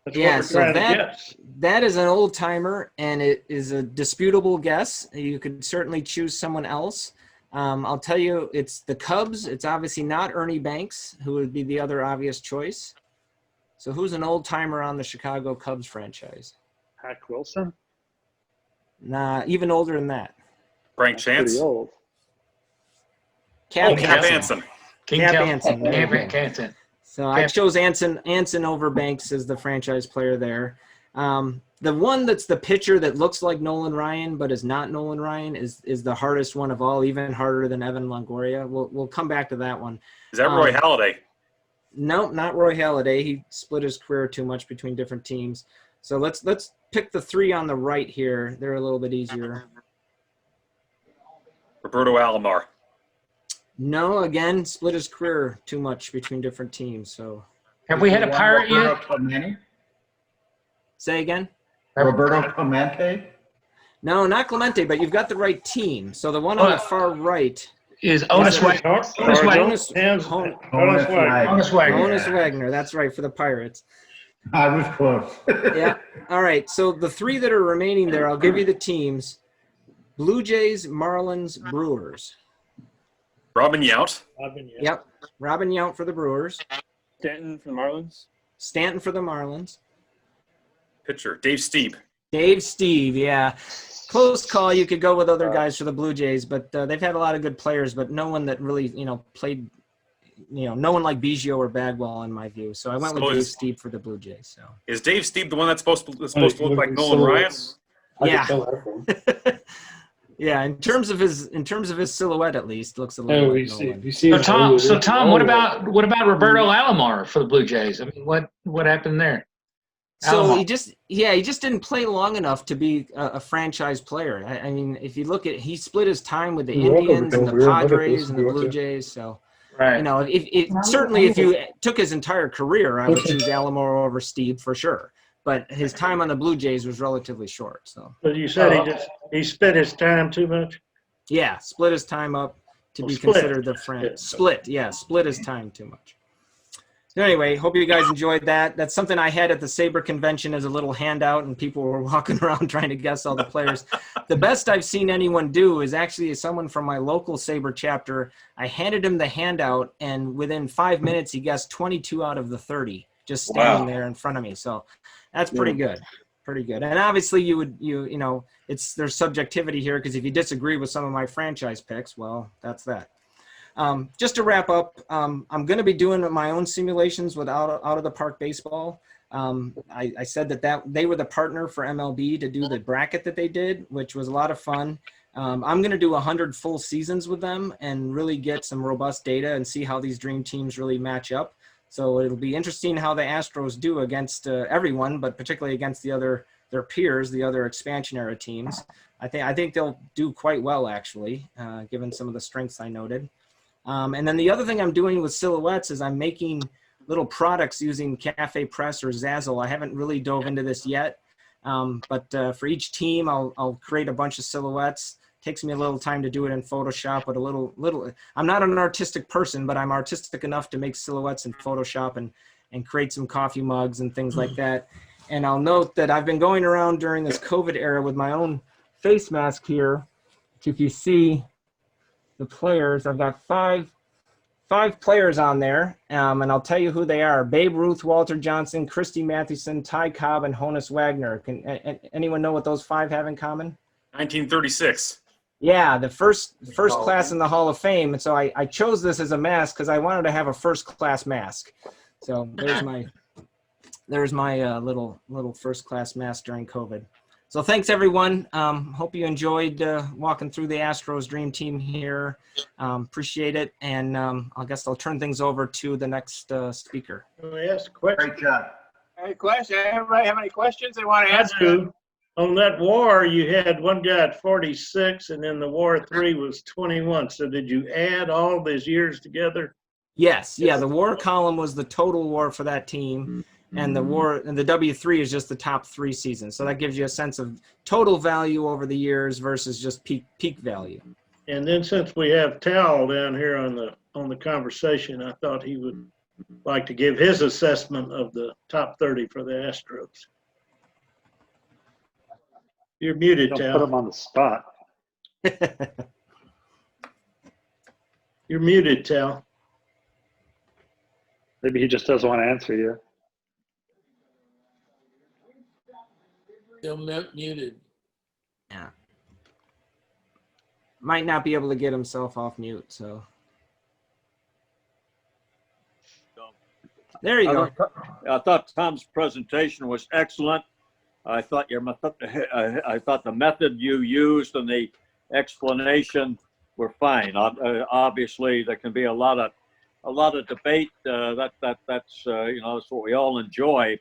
That's Yeah, what we're so trying to guess. that is an old timer, and it is a disputable guess. You could certainly choose someone else. I'll tell you, it's the Cubs. It's obviously not Ernie Banks, who would be the other obvious choice. So who's an old timer on the Chicago Cubs franchise? Hack Wilson. Nah, even older than that. Frank Chance? Pretty old. Cap Cap Anson. Anson. King Cap Cap Anson. There you go. Anson. So I chose Anson over Banks as the franchise player there. The one that's the pitcher that looks like Nolan Ryan but is not Nolan Ryan is the hardest one of all, even harder than Evan Longoria. We'll come back to that one. Is that Roy Halladay? No, not Roy Halladay. He split his career too much between different teams. So let's pick the three on the right here. They're a little bit easier. Roberto Alomar. No, again, split his career too much between different teams. So Have we had a pirate yet? Roberto Clemente? say again. Roberto Clemente? No, not Clemente, but you've got the right team. So the one on the far right Is Otis Wagner. Honus Honus Wagner. Wagner. That's right, for the Pirates. I was close. Yeah. All right. So the three that are remaining there, I'll give you the teams: Blue Jays, Marlins, Brewers. Robin Yount. Yep. Robin Yount for the Brewers. Stanton from the Marlins. Stanton for the Marlins. Pitcher. Dave Stieb. Dave Steve, yeah. Close call. You could go with other guys for the Blue Jays, but they've had a lot of good players, but no one that really, played, no one like Biggio or Bagwell in my view. So I went with Dave Steve for the Blue Jays. So Is Dave Stieb the one that's supposed to look like Nolan Ryan? yeah. Yeah, in terms of his silhouette, at least, looks a little like Nolan. So Tom, what about Roberto Alomar for the Blue Jays? I mean, what happened there? So Alomar. he just didn't play long enough to be a franchise player. I mean, if you look at, he split his time with the Indians and the Padres and the Blue Jays. So, Right. certainly if you took his entire career, I would choose Alomar over Steve for sure. But his time on the Blue Jays was relatively short. So. But you said he spent his time too much? Yeah, split his time up to be split. considered the franchise. Split his time too much. So anyway, hope you guys enjoyed that. That's something I had at the SABR convention as a little handout, and people were walking around trying to guess all the players. The best I've seen anyone do is actually someone from my local SABR chapter. I handed him the handout, and within 5 minutes, he guessed 22 out of the 30 just standing there in front of me. So that's pretty good. Pretty good. And obviously there's subjectivity here, because if you disagree with some of my franchise picks, well, that's that. Just to wrap up, I'm going to be doing my own simulations with out of the park baseball. I said that they were the partner for MLB to do the bracket that they did, which was a lot of fun. I'm going to do 100 full seasons with them and really get some robust data and see how these dream teams really match up. So it'll be interesting how the Astros do against everyone, but particularly against their peers, the other expansion era teams. I think they'll do quite well, actually, given some of the strengths I noted. And then the other thing I'm doing with silhouettes is I'm making little products using Cafe Press or Zazzle. I haven't really dove into this yet. But for each team, I'll create a bunch of silhouettes. Takes me a little time to do it in Photoshop, but I'm not an artistic person, but I'm artistic enough to make silhouettes in Photoshop and create some coffee mugs and things like that. And I'll note that I've been going around during this COVID era with my own face mask here. If you see the players, I've got five players on there, and I'll tell you who they are: Babe Ruth, Walter Johnson, Christy Mathewson, Ty Cobb, and Honus Wagner. Can anyone know what those 5 have in common? 1936. Yeah, the first class in the Hall of Fame. And so I chose this as a mask because I wanted to have a first class mask. So there's my little first class mask during COVID. So thanks everyone. Hope you enjoyed walking through the Astros Dream Team here. Appreciate it. And I guess I'll turn things over to the next speaker. Yes, question. Great job. Any question? Everybody have any questions they want to I ask? do. On that war, you had one guy at 46, and then the war 3 was 21. So did you add all these years together? Yes. Yeah. The WAR column was the total WAR for that team. And the W3 is just the top 3 seasons. So that gives you a sense of total value over the years versus just peak value. And then since we have Tal down here on the conversation, I thought he would like to give his assessment of the top 30 for the Astros. You're muted, Don't Tal. put him on the spot. You're muted, Tal. Maybe he just doesn't want to answer you. Still muted. Yeah. Might not be able to get himself off mute, so. There you go. I thought Tom's presentation was excellent. I thought the method you used and the explanation were fine. Obviously, there can be a lot of debate. That's that's what we all enjoy.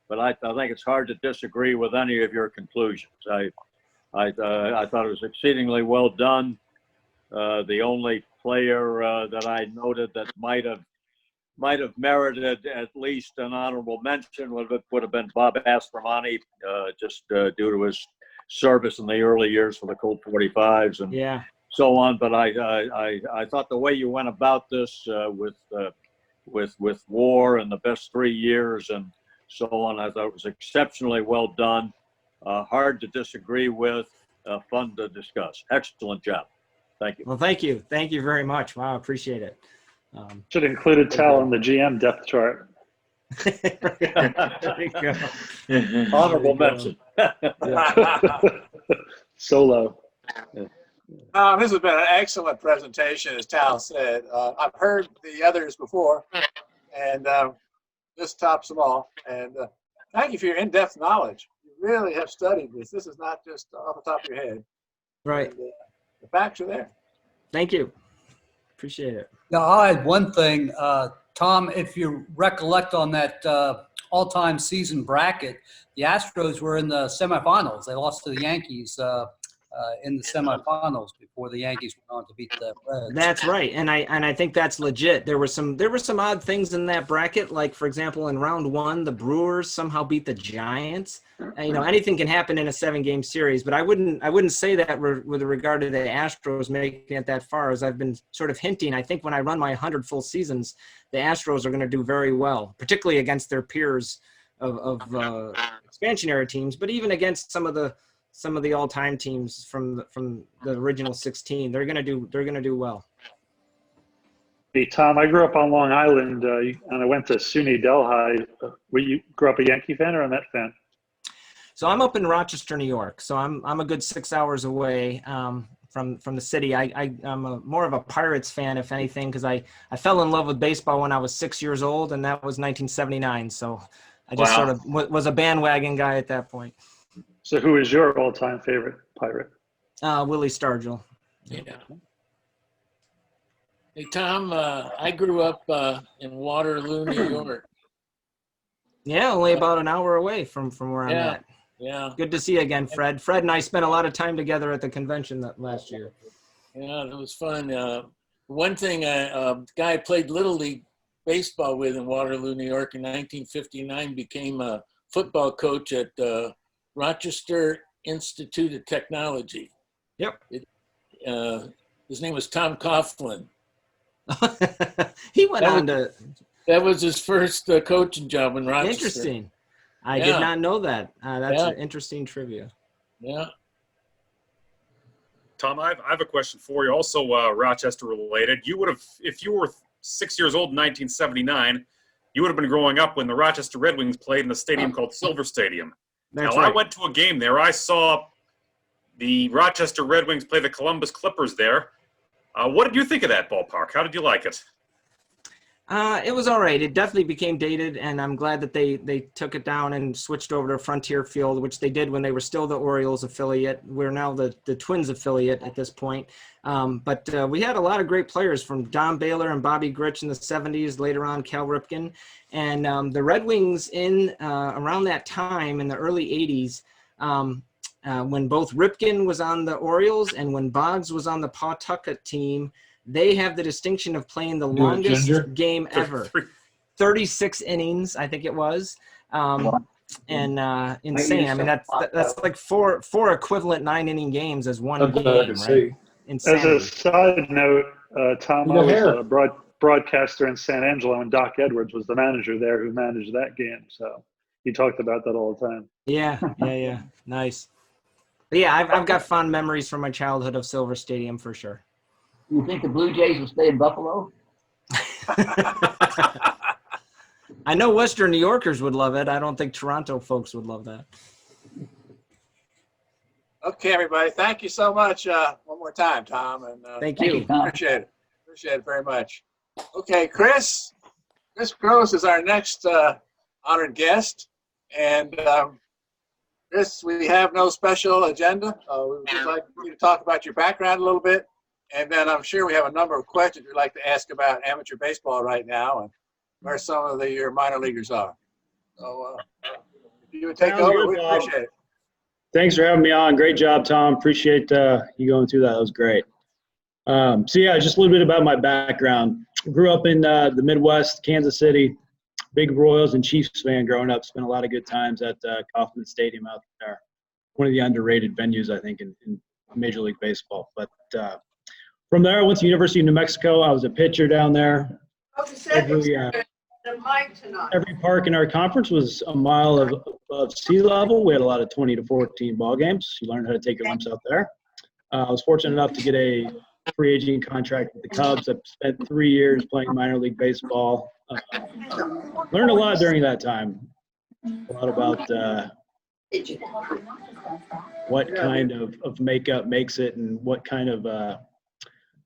But I think it's hard to disagree with any of your conclusions. I thought it was exceedingly well done. The only player that I noted that might have merited at least an honorable mention would have been Bob Aspermani, just due to his service in the early years for the Colt 45s and so on. But I thought the way you went about this with war and the best 3 years and so on, I thought it was exceptionally well done. Hard to disagree with. Fun to discuss. Excellent job. Thank you. Well, thank you. Thank you very much. Wow, appreciate it. Should have included Tal in the GM depth chart. There you go. Honorable mention. Solo. This has been an excellent presentation, as Tal said. I've heard the others before, and this tops them all. And thank you for your in-depth knowledge. You really have studied this. This is not just off the top of your head. Right. And, the facts are there. Thank you. Appreciate it. Now, I'll add one thing. Tom, if you recollect on that all-time season bracket, the Astros were in the semifinals. They lost to the Yankees in the semifinals before the Yankees went on to beat the Reds. That's right, and I think that's legit. There were some odd things in that bracket, like for example in round 1, the Brewers somehow beat the Giants. Anything can happen in a 7-game series, but I wouldn't say that with regard to the Astros making it that far. As I've been sort of hinting, I think when I run my 100 full seasons, the Astros are going to do very well, particularly against their peers of expansion-era teams, but even against some of the all-time teams from the original 16, they're gonna do well. Hey Tom, I grew up on Long Island, and I went to SUNY Delhi. Were you grew up a Yankee fan or a Met fan? So I'm up in Rochester, New York. So I'm a good 6 hours away from the city. I'm more of a Pirates fan, if anything, because I fell in love with baseball when I was 6 years old, and that was 1979. So I just sort of was a bandwagon guy at that point. So who is your all-time favorite Pirate? Willie Stargell. Yeah. Hey, Tom, I grew up in Waterloo, New York. Yeah, only about an hour away from where I'm at. Yeah. Good to see you again, Fred. Fred and I spent a lot of time together at the convention last year. Yeah, it was fun. One thing, a guy I played Little League baseball with in Waterloo, New York in 1959 became a football coach at Rochester Institute of Technology. Yep. His name was Tom Coughlin. He went on to. That was his first coaching job in Rochester. Interesting. I did not know that. That's an interesting trivia. Yeah. Tom, I have a question for you, also Rochester related. You would have, if you were 6 years old in 1979, you would have been growing up when the Rochester Red Wings played in a stadium called Silver Stadium. That's now, right. I went to a game there. I saw the Rochester Red Wings play the Columbus Clippers there. What did you think of that ballpark? How did you like it? It was all right. It definitely became dated, and I'm glad that they took it down and switched over to Frontier Field, which they did when they were still the Orioles affiliate. We're now the Twins affiliate at this point. But we had a lot of great players, from Don Baylor and Bobby Grich in the 70s, later on Cal Ripken. And the Red Wings in around that time in the early 80s, when both Ripken was on the Orioles and when Boggs was on the Pawtucket team, they have the distinction of playing the longest game ever, 36 innings, I think it was. And insane. I mean, that's like four equivalent 9-inning games as one game, right? Insanity. As a side note, Tom, I was a broadcaster in San Angelo, and Doc Edwards was the manager there who managed that game. So he talked about that all the time. Yeah. Nice. But yeah, I've got fond memories from my childhood of Silver Stadium for sure. You think the Blue Jays will stay in Buffalo? I know Western New Yorkers would love it. I don't think Toronto folks would love that. Okay, everybody. Thank you so much one more time, Tom. And thank you. Appreciate it. Appreciate it very much. Okay, Chris Gross is our next honored guest. And Chris, we have no special agenda. We would just like you to talk about your background a little bit. And then I'm sure we have a number of questions we'd like to ask about amateur baseball right now and where some of your minor leaguers are. So if you would take over, we'd appreciate it. Thanks for having me on. Great job, Tom. Appreciate you going through that. That was great. So yeah, just a little bit about my background. Grew up in the Midwest, Kansas City. Big Royals and Chiefs fan growing up. Spent a lot of good times at Kauffman Stadium out there. One of the underrated venues, I think, in Major League Baseball. But from there, I went to University of New Mexico. I was a pitcher down there. Every park in our conference was a mile above sea level. We had a lot of 20 to 14 ball games. You learned how to take your lumps out there. I was fortunate enough to get a free agent contract with the Cubs. I spent 3 years playing minor league baseball. Learned a lot during that time. A lot about what kind of makeup makes it and what kind of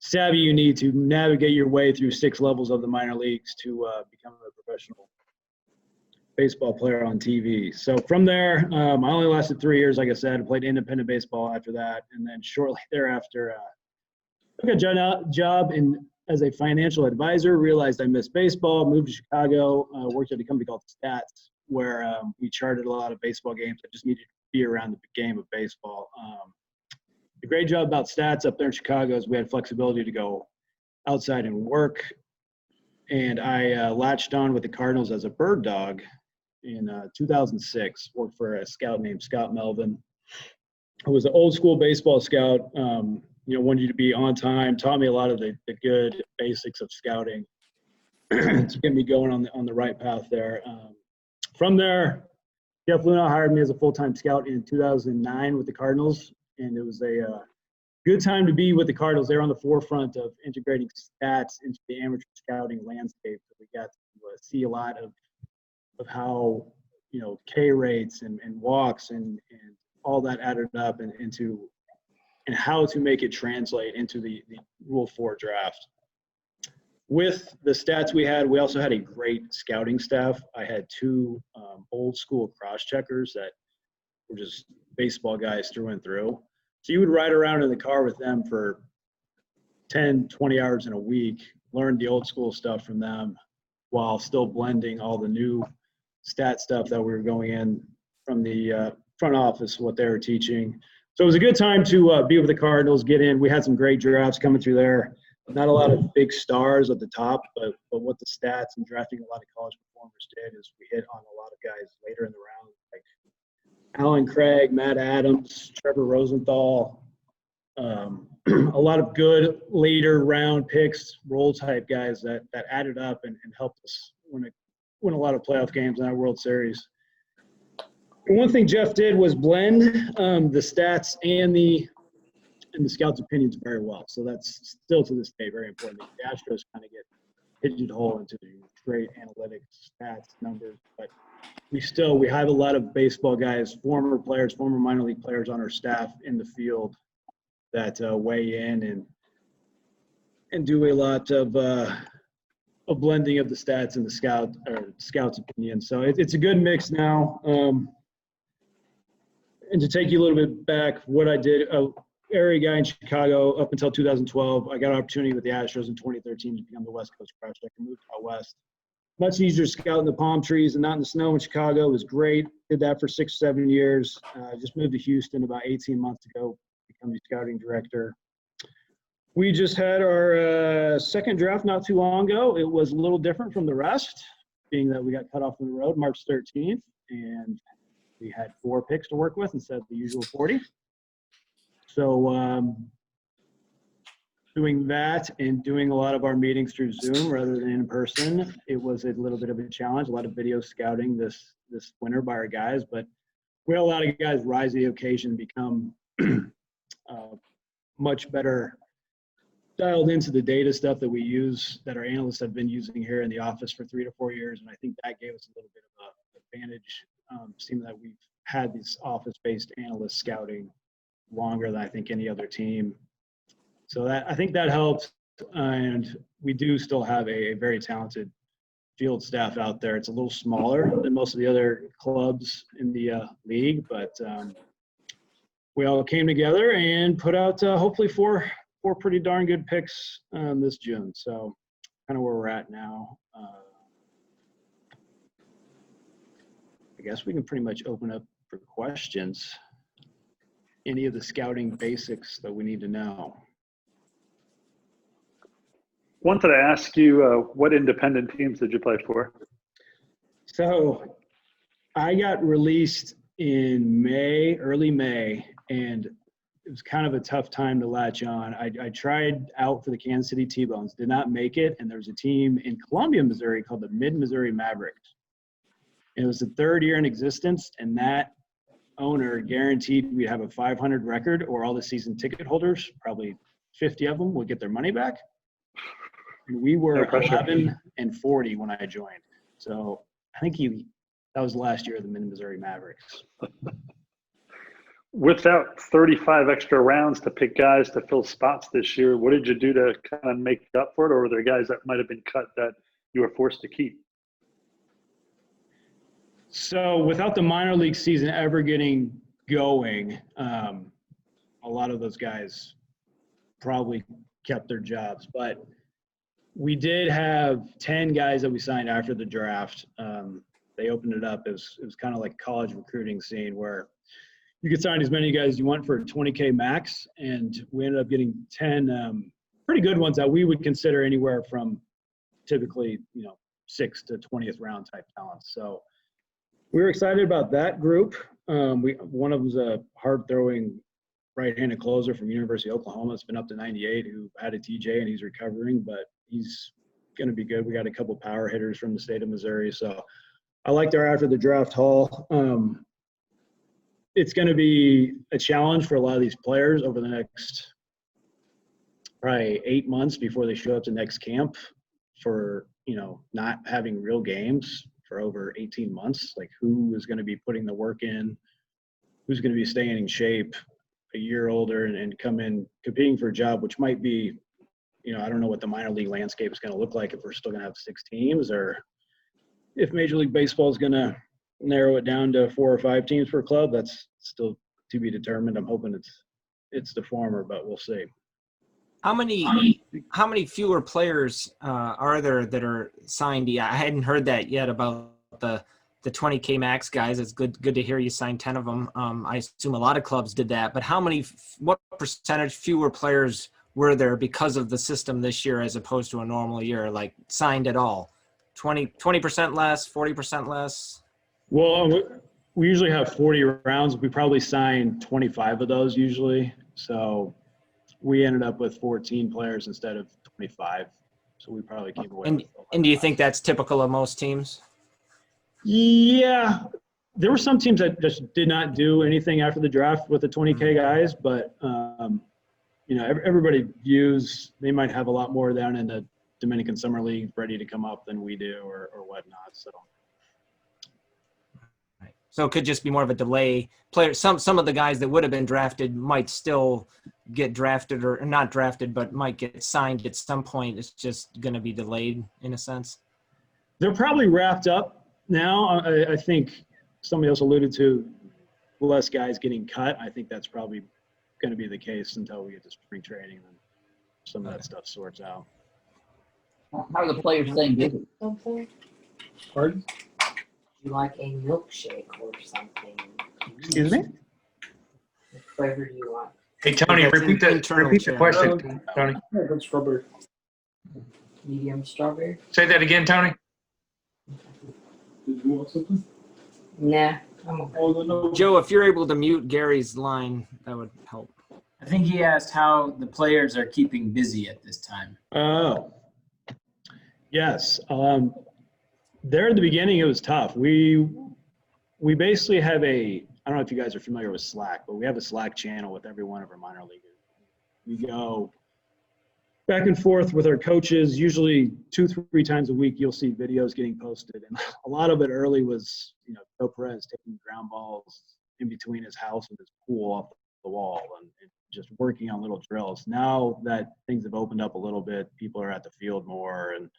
savvy you need to navigate your way through 6 levels of the minor leagues to become a professional baseball player on TV. So from there, I only lasted 3 years, like I said. I played independent baseball after that. And then shortly thereafter, took a job as a financial advisor, realized I missed baseball, moved to Chicago, worked at a company called Stats, where we charted a lot of baseball games. I just needed to be around the game of baseball. The great job about Stats up there in Chicago is we had flexibility to go outside and work. And I latched on with the Cardinals as a bird dog in 2006. Worked for a scout named Scott Melvin, who was an old school baseball scout. Wanted you to be on time, taught me a lot of the good basics of scouting to get me going on the right path there. From there, Jeff Luna hired me as a full-time scout in 2009 with the Cardinals. And it was a good time to be with the Cardinals. They're on the forefront of integrating stats into the amateur scouting landscape. So we got to see a lot of how, K rates and walks and all that added up and how to make it translate into the Rule 4 draft. With the stats we also had a great scouting staff. I had 2 old school cross-checkers that were just baseball guys through and through. So you would ride around in the car with them for 10, 20 hours in a week, learn the old school stuff from them while still blending all the new stat stuff that we were going in from the front office, what they were teaching. So it was a good time to be with the Cardinals, get in. We had some great drafts coming through there. Not a lot of big stars at the top, but what the stats and drafting a lot of college performers did is we hit on a lot of guys later in the round, like Alan Craig, Matt Adams, Trevor Rosenthal, a lot of good later round picks, role type guys that added up and helped us win a lot of playoff games in our World Series. And one thing Jeff did was blend the stats and the scouts' opinions very well. So that's still to this day very important. The Astros kind of get pigeonholed into the great analytics, stats, numbers, but we have a lot of baseball guys, former players, former minor league players on our staff in the field that weigh in and do a lot of blending of the stats and the scouts' opinions. So it's a good mix now. And to take you a little bit back, what I did, area guy in Chicago up until 2012. I got an opportunity with the Astros in 2013 to become the West Coast prospect. I moved out west. Much easier to scout in the palm trees and not in the snow in Chicago. It was great. Did that for 6-7 years. Just moved to Houston about 18 months ago, become the scouting director. We just had our second draft not too long ago. It was a little different from the rest, being that we got cut off on the road March 13th, and we had 4 picks to work with instead of the usual 40. So doing that and doing a lot of our meetings through Zoom rather than in person, it was a little bit of a challenge. A lot of video scouting this winter by our guys, but we had a lot of guys rise to the occasion and become much better dialed into the data stuff that we use, that our analysts have been using here in the office for 3 to 4 years. And I think that gave us a little bit of an advantage, seeing that we've had these office-based analysts scouting longer than I think any other team. So I think that helped. And we do still have a very talented field staff out there. It's a little smaller than most of the other clubs in the league, but we all came together and put out hopefully four pretty darn good picks this June. So kind of where we're at now. I guess we can pretty much open up for questions. Any of the scouting basics that we need to know. Wanted to ask you, what independent teams did you play for? So I got released in May, early May, and it was kind of a tough time to latch on. I tried out for the Kansas City T-Bones, did not make it, and there was a team in Columbia, Missouri called the Mid-Missouri Mavericks. And it was the 3rd year in existence, and that owner guaranteed we'd have a 500 record, or all the season ticket holders, probably 50 of them, would get their money back. And we were 11-40 when I joined. So I think that was last year of the Mid-Missouri Mavericks. Without 35 extra rounds to pick guys to fill spots this year, what did you do to kind of make up for it? Or were there guys that might have been cut that you were forced to keep? So without the minor league season ever getting going, a lot of those guys probably kept their jobs. But we did have 10 guys that we signed after the draft. They opened it up. It was kind of like a college recruiting scene where you could sign as many guys as you want for a $20K max. And we ended up getting 10 pretty good ones that we would consider anywhere from typically, 6th to 20th round type talents. So we were excited about that group. One of them's a hard-throwing right-handed closer from University of Oklahoma. It's been up to 98, who had a TJ, and he's recovering, but he's going to be good. We got a couple power hitters from the state of Missouri. So I liked our after the draft haul. It's going to be a challenge for a lot of these players over the next probably 8 months before they show up to next camp for, not having real games for over 18 months. Like, who is going to be putting the work in? Who's going to be staying in shape a year older and come in competing for a job, which might be, I don't know what the minor league landscape is going to look like, if we're still going to have 6 teams, or if Major League Baseball is going to narrow it down to 4 or 5 teams per club. That's still to be determined. I'm hoping it's the former, but we'll see. How many fewer players are there that are signed? Yeah, I hadn't heard that yet about the 20K max guys. It's good to hear you signed 10 of them. I assume a lot of clubs did that, but what percentage fewer players were there because of the system this year as opposed to a normal year, like signed at all? 20% less, 40% less? Well, we usually have 40 rounds. We probably sign 25 of those usually. So we ended up with 14 players instead of 25. So we probably came away with 11. And do you think that's typical of most teams? Yeah. There were some teams that just did not do anything after the draft with the 20K guys, but, you know, everybody views they might have a lot more down in the Dominican Summer League ready to come up than we do or whatnot. So it could just be more of a delay. Some of the guys that would have been drafted might still get drafted or not drafted, but might get signed at some point. It's just going to be delayed in a sense. They're probably wrapped up now. I think somebody else alluded to less guys getting cut. I think that's probably going to be the case until we get to spring training and some of that stuff sorts out. How are the players staying busy? Pardon? You like a milkshake or something? Excuse me? What flavor do you like? Hey, Tony, repeat the question, Tony. Strawberry. Medium strawberry? Say that again, Tony. Did you want something? Nah, I'm okay. Joe, if you're able to mute Gary's line, that would help. I think he asked how the players are keeping busy at this time. Oh, yes. There at the beginning, it was tough. We basically have I don't know if you guys are familiar with Slack, but we have a Slack channel with every one of our minor leaguers. We go back and forth with our coaches, usually 2-3 times a week. You'll see videos getting posted. And a lot of it early was, you know, Joe Perez taking ground balls in between his house and his pool off the wall and just working on little drills. Now that things have opened up a little bit, people are at the field more and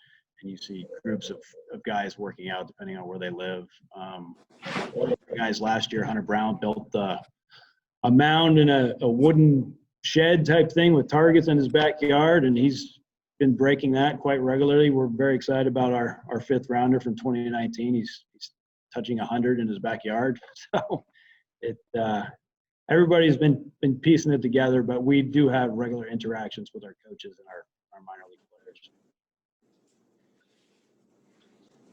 you see groups of guys working out depending on where they live. Guys last year, Hunter Brown built a mound in a wooden shed type thing with targets in his backyard, and he's been breaking that quite regularly. We're very excited about our 5th rounder from 2019. He's touching 100 in his backyard. So everybody's been piecing it together, but we do have regular interactions with our coaches and our minor league players.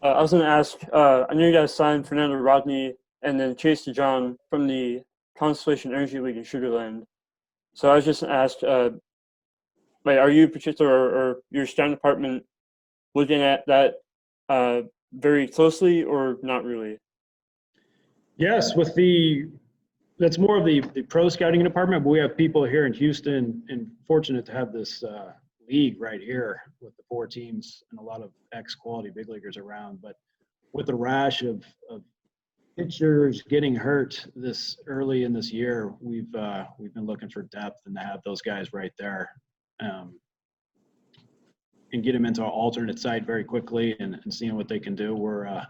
I was going to ask, I know you guys signed Fernando Rodney and then Chase DeJohn from the Constellation Energy League in Sugar Land. So I was just asked, are you particular or your scouting department looking at that very closely or not really? Yes, that's more of the pro scouting department, but we have people here in Houston and fortunate to have this league right here with the 4 teams and a lot of ex-quality big leaguers around. But with the rash of pitchers getting hurt this early in this year, we've been looking for depth and to have those guys right there and get them into our alternate site very quickly and seeing what they can do. We're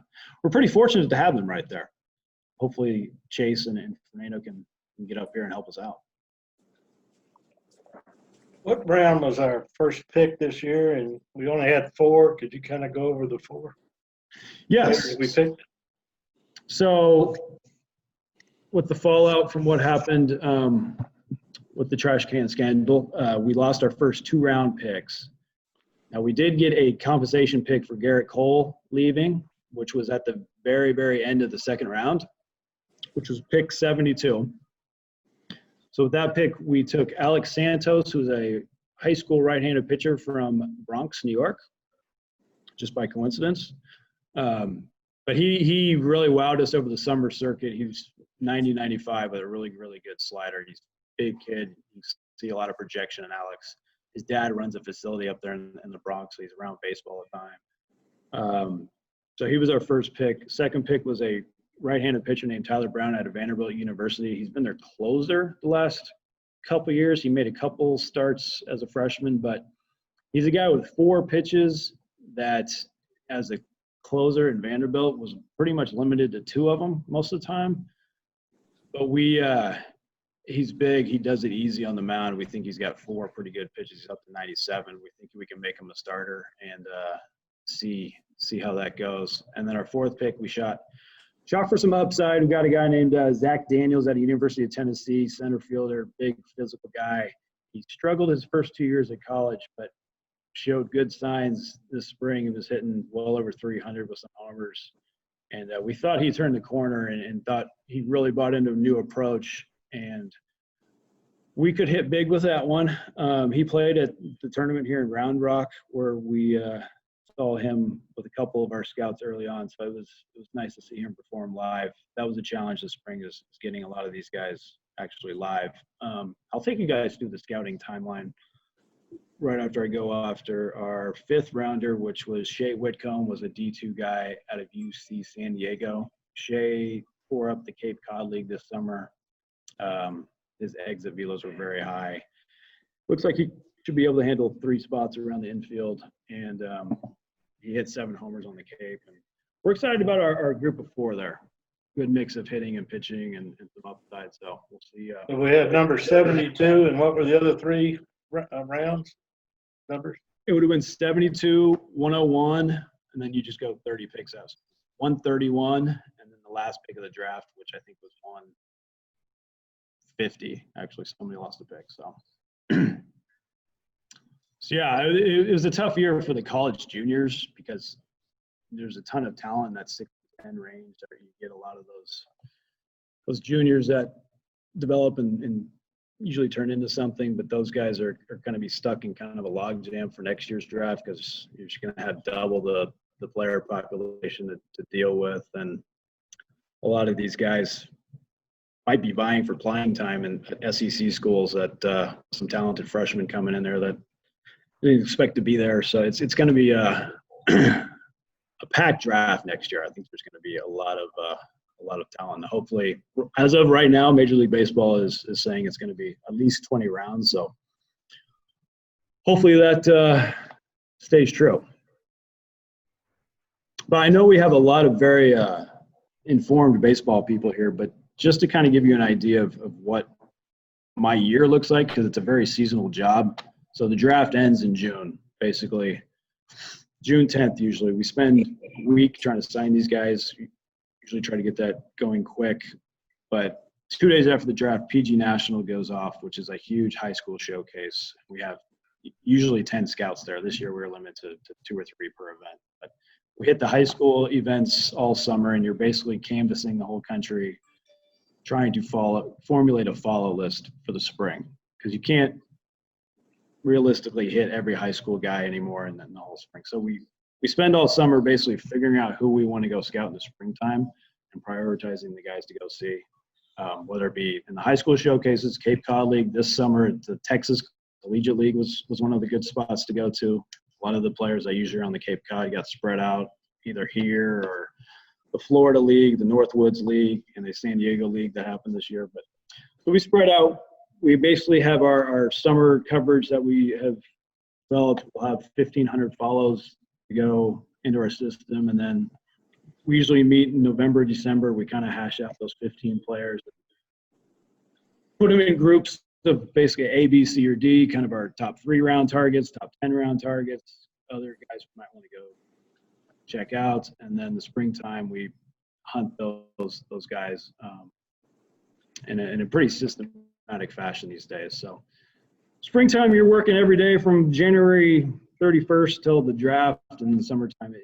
pretty fortunate to have them right there. Hopefully Chase and Fernando can get up here and help us out. What round was our first pick this year? And we only had 4. Could you kind of go over the 4? Yes. We picked. So with the fallout from what happened with the trash can scandal, we lost our first 2 round picks. Now we did get a compensation pick for Garrett Cole leaving, which was at the very, very end of the 2nd round, which was pick 72. So with that pick, we took Alex Santos, who's a high school right-handed pitcher from Bronx, New York, just by coincidence. But he really wowed us over the summer circuit. He was 90-95 with a really, really good slider. He's a big kid. You see a lot of projection in Alex. His dad runs a facility up there in the Bronx, so he's around baseball all the time. So he was our first pick. Second pick was a right-handed pitcher named Tyler Brown out of Vanderbilt University. He's been their closer the last couple of years. He made a couple starts as a freshman, but he's a guy with 4 pitches that as a closer in Vanderbilt was pretty much limited to 2 of them most of the time. But he's big. He does it easy on the mound. We think he's got 4 pretty good pitches. He's up to 97. We think we can make him a starter and see how that goes. And then our 4th pick, we shot for some upside. We got a guy named Zach Daniels at the University of Tennessee, center fielder, big physical guy. He struggled his first 2 years at college, but showed good signs this spring. He was hitting well over 300 with some homers And we thought he turned the corner and thought he really bought into a new approach. And we could hit big with that one. He played at the tournament here in Round Rock where we saw him with a couple of our scouts early on. So it was nice to see him perform live. That was a challenge this spring is getting a lot of these guys actually live. I'll take you guys through the scouting timeline right after I go after our 5th rounder, which was Shea Whitcomb, was a D2 guy out of UC San Diego. Shea tore up the Cape Cod League this summer. His exit velos were very high. Looks like he should be able to handle 3 spots around the infield, and he hit 7 homers on the Cape. And we're excited about our group of 4 there. Good mix of hitting and pitching and some upside. So we'll see. So we had number 72, and what were the other 3 rounds numbers? It would have been 72, 101, and then you just go 30 picks out. 131, and then the last pick of the draft, which I think was 150. Actually, somebody lost a pick. So, yeah, it was a tough year for the college juniors because there's a ton of talent in that 6 to 10 range. You get a lot of those juniors that develop and usually turn into something, but those guys are going to be stuck in kind of a logjam for next year's draft because you're just going to have double the player population to deal with. And a lot of these guys might be vying for playing time in SEC schools that some talented freshmen coming in there that didn't expect to be there. So it's going to be a packed draft next year. I think there's going to be a lot of talent. Hopefully, as of right now, Major League Baseball is saying it's going to be at least 20 rounds. So hopefully that stays true. But I know we have a lot of very informed baseball people here, but just to kind of give you an idea of what my year looks like, because it's a very seasonal job. So the draft ends in June, basically. June 10th, usually. We spend a week trying to sign these guys. Usually try to get that going quick. But 2 days after the draft, PG National goes off, which is a huge high school showcase. We have usually 10 scouts there. This year we were limited to 2 or 3 per event. But we hit the high school events all summer, and you're basically canvassing the whole country, trying to formulate a follow list for the spring. Because you can't realistically hit every high school guy anymore in the whole spring. So we spend all summer basically figuring out who we want to go scout in the springtime and prioritizing the guys to go see, whether it be in the high school showcases, Cape Cod League. This summer, the Texas Collegiate League was one of the good spots to go to. A lot of the players I usually are on the Cape Cod got spread out either here or the Florida League, the Northwoods League, and the San Diego League that happened this year. But so we spread out. We basically have our summer coverage that we have developed. We'll have 1,500 follows to go into our system, and then we usually meet in November, December. We kind of hash out those 15 players, put them in groups of basically A, B, C, or D, kind of our top 3 round targets, top 10 round targets, other guys we might want to go check out, and then the springtime we hunt those guys in a pretty systematic fashion these days. So springtime, you're working every day from January 31st till the draft, and in the summertime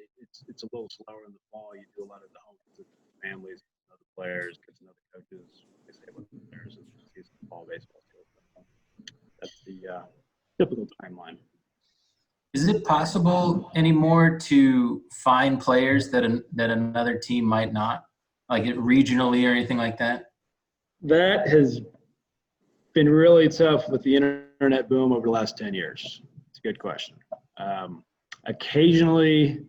it's a little slower. In the fall, you do a lot of the home visits with families, know the players, get to know the coaches, they stay with the players, and see some fall baseball. That's the typical timeline. Is it possible anymore to find players that another team might not, like regionally or anything like that? That has been really tough with the internet boom over the last 10 years. It's a good question. Occasionally,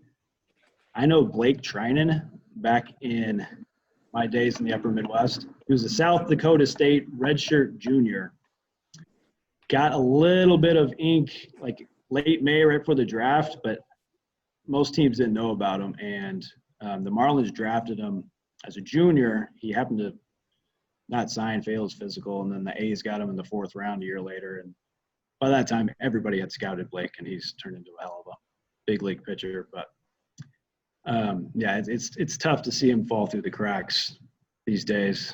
I know Blake Trinan back in my days in the upper Midwest. He was a South Dakota State redshirt junior. Got a little bit of ink like late May right before the draft, but most teams didn't know about him. And the Marlins drafted him as a junior. He happened to not sign, fail his physical, and then the A's got him in the 4th round a year later. And by that time, everybody had scouted Blake, and he's turned into a hell of a big league pitcher. But yeah, it's tough to see him fall through the cracks these days.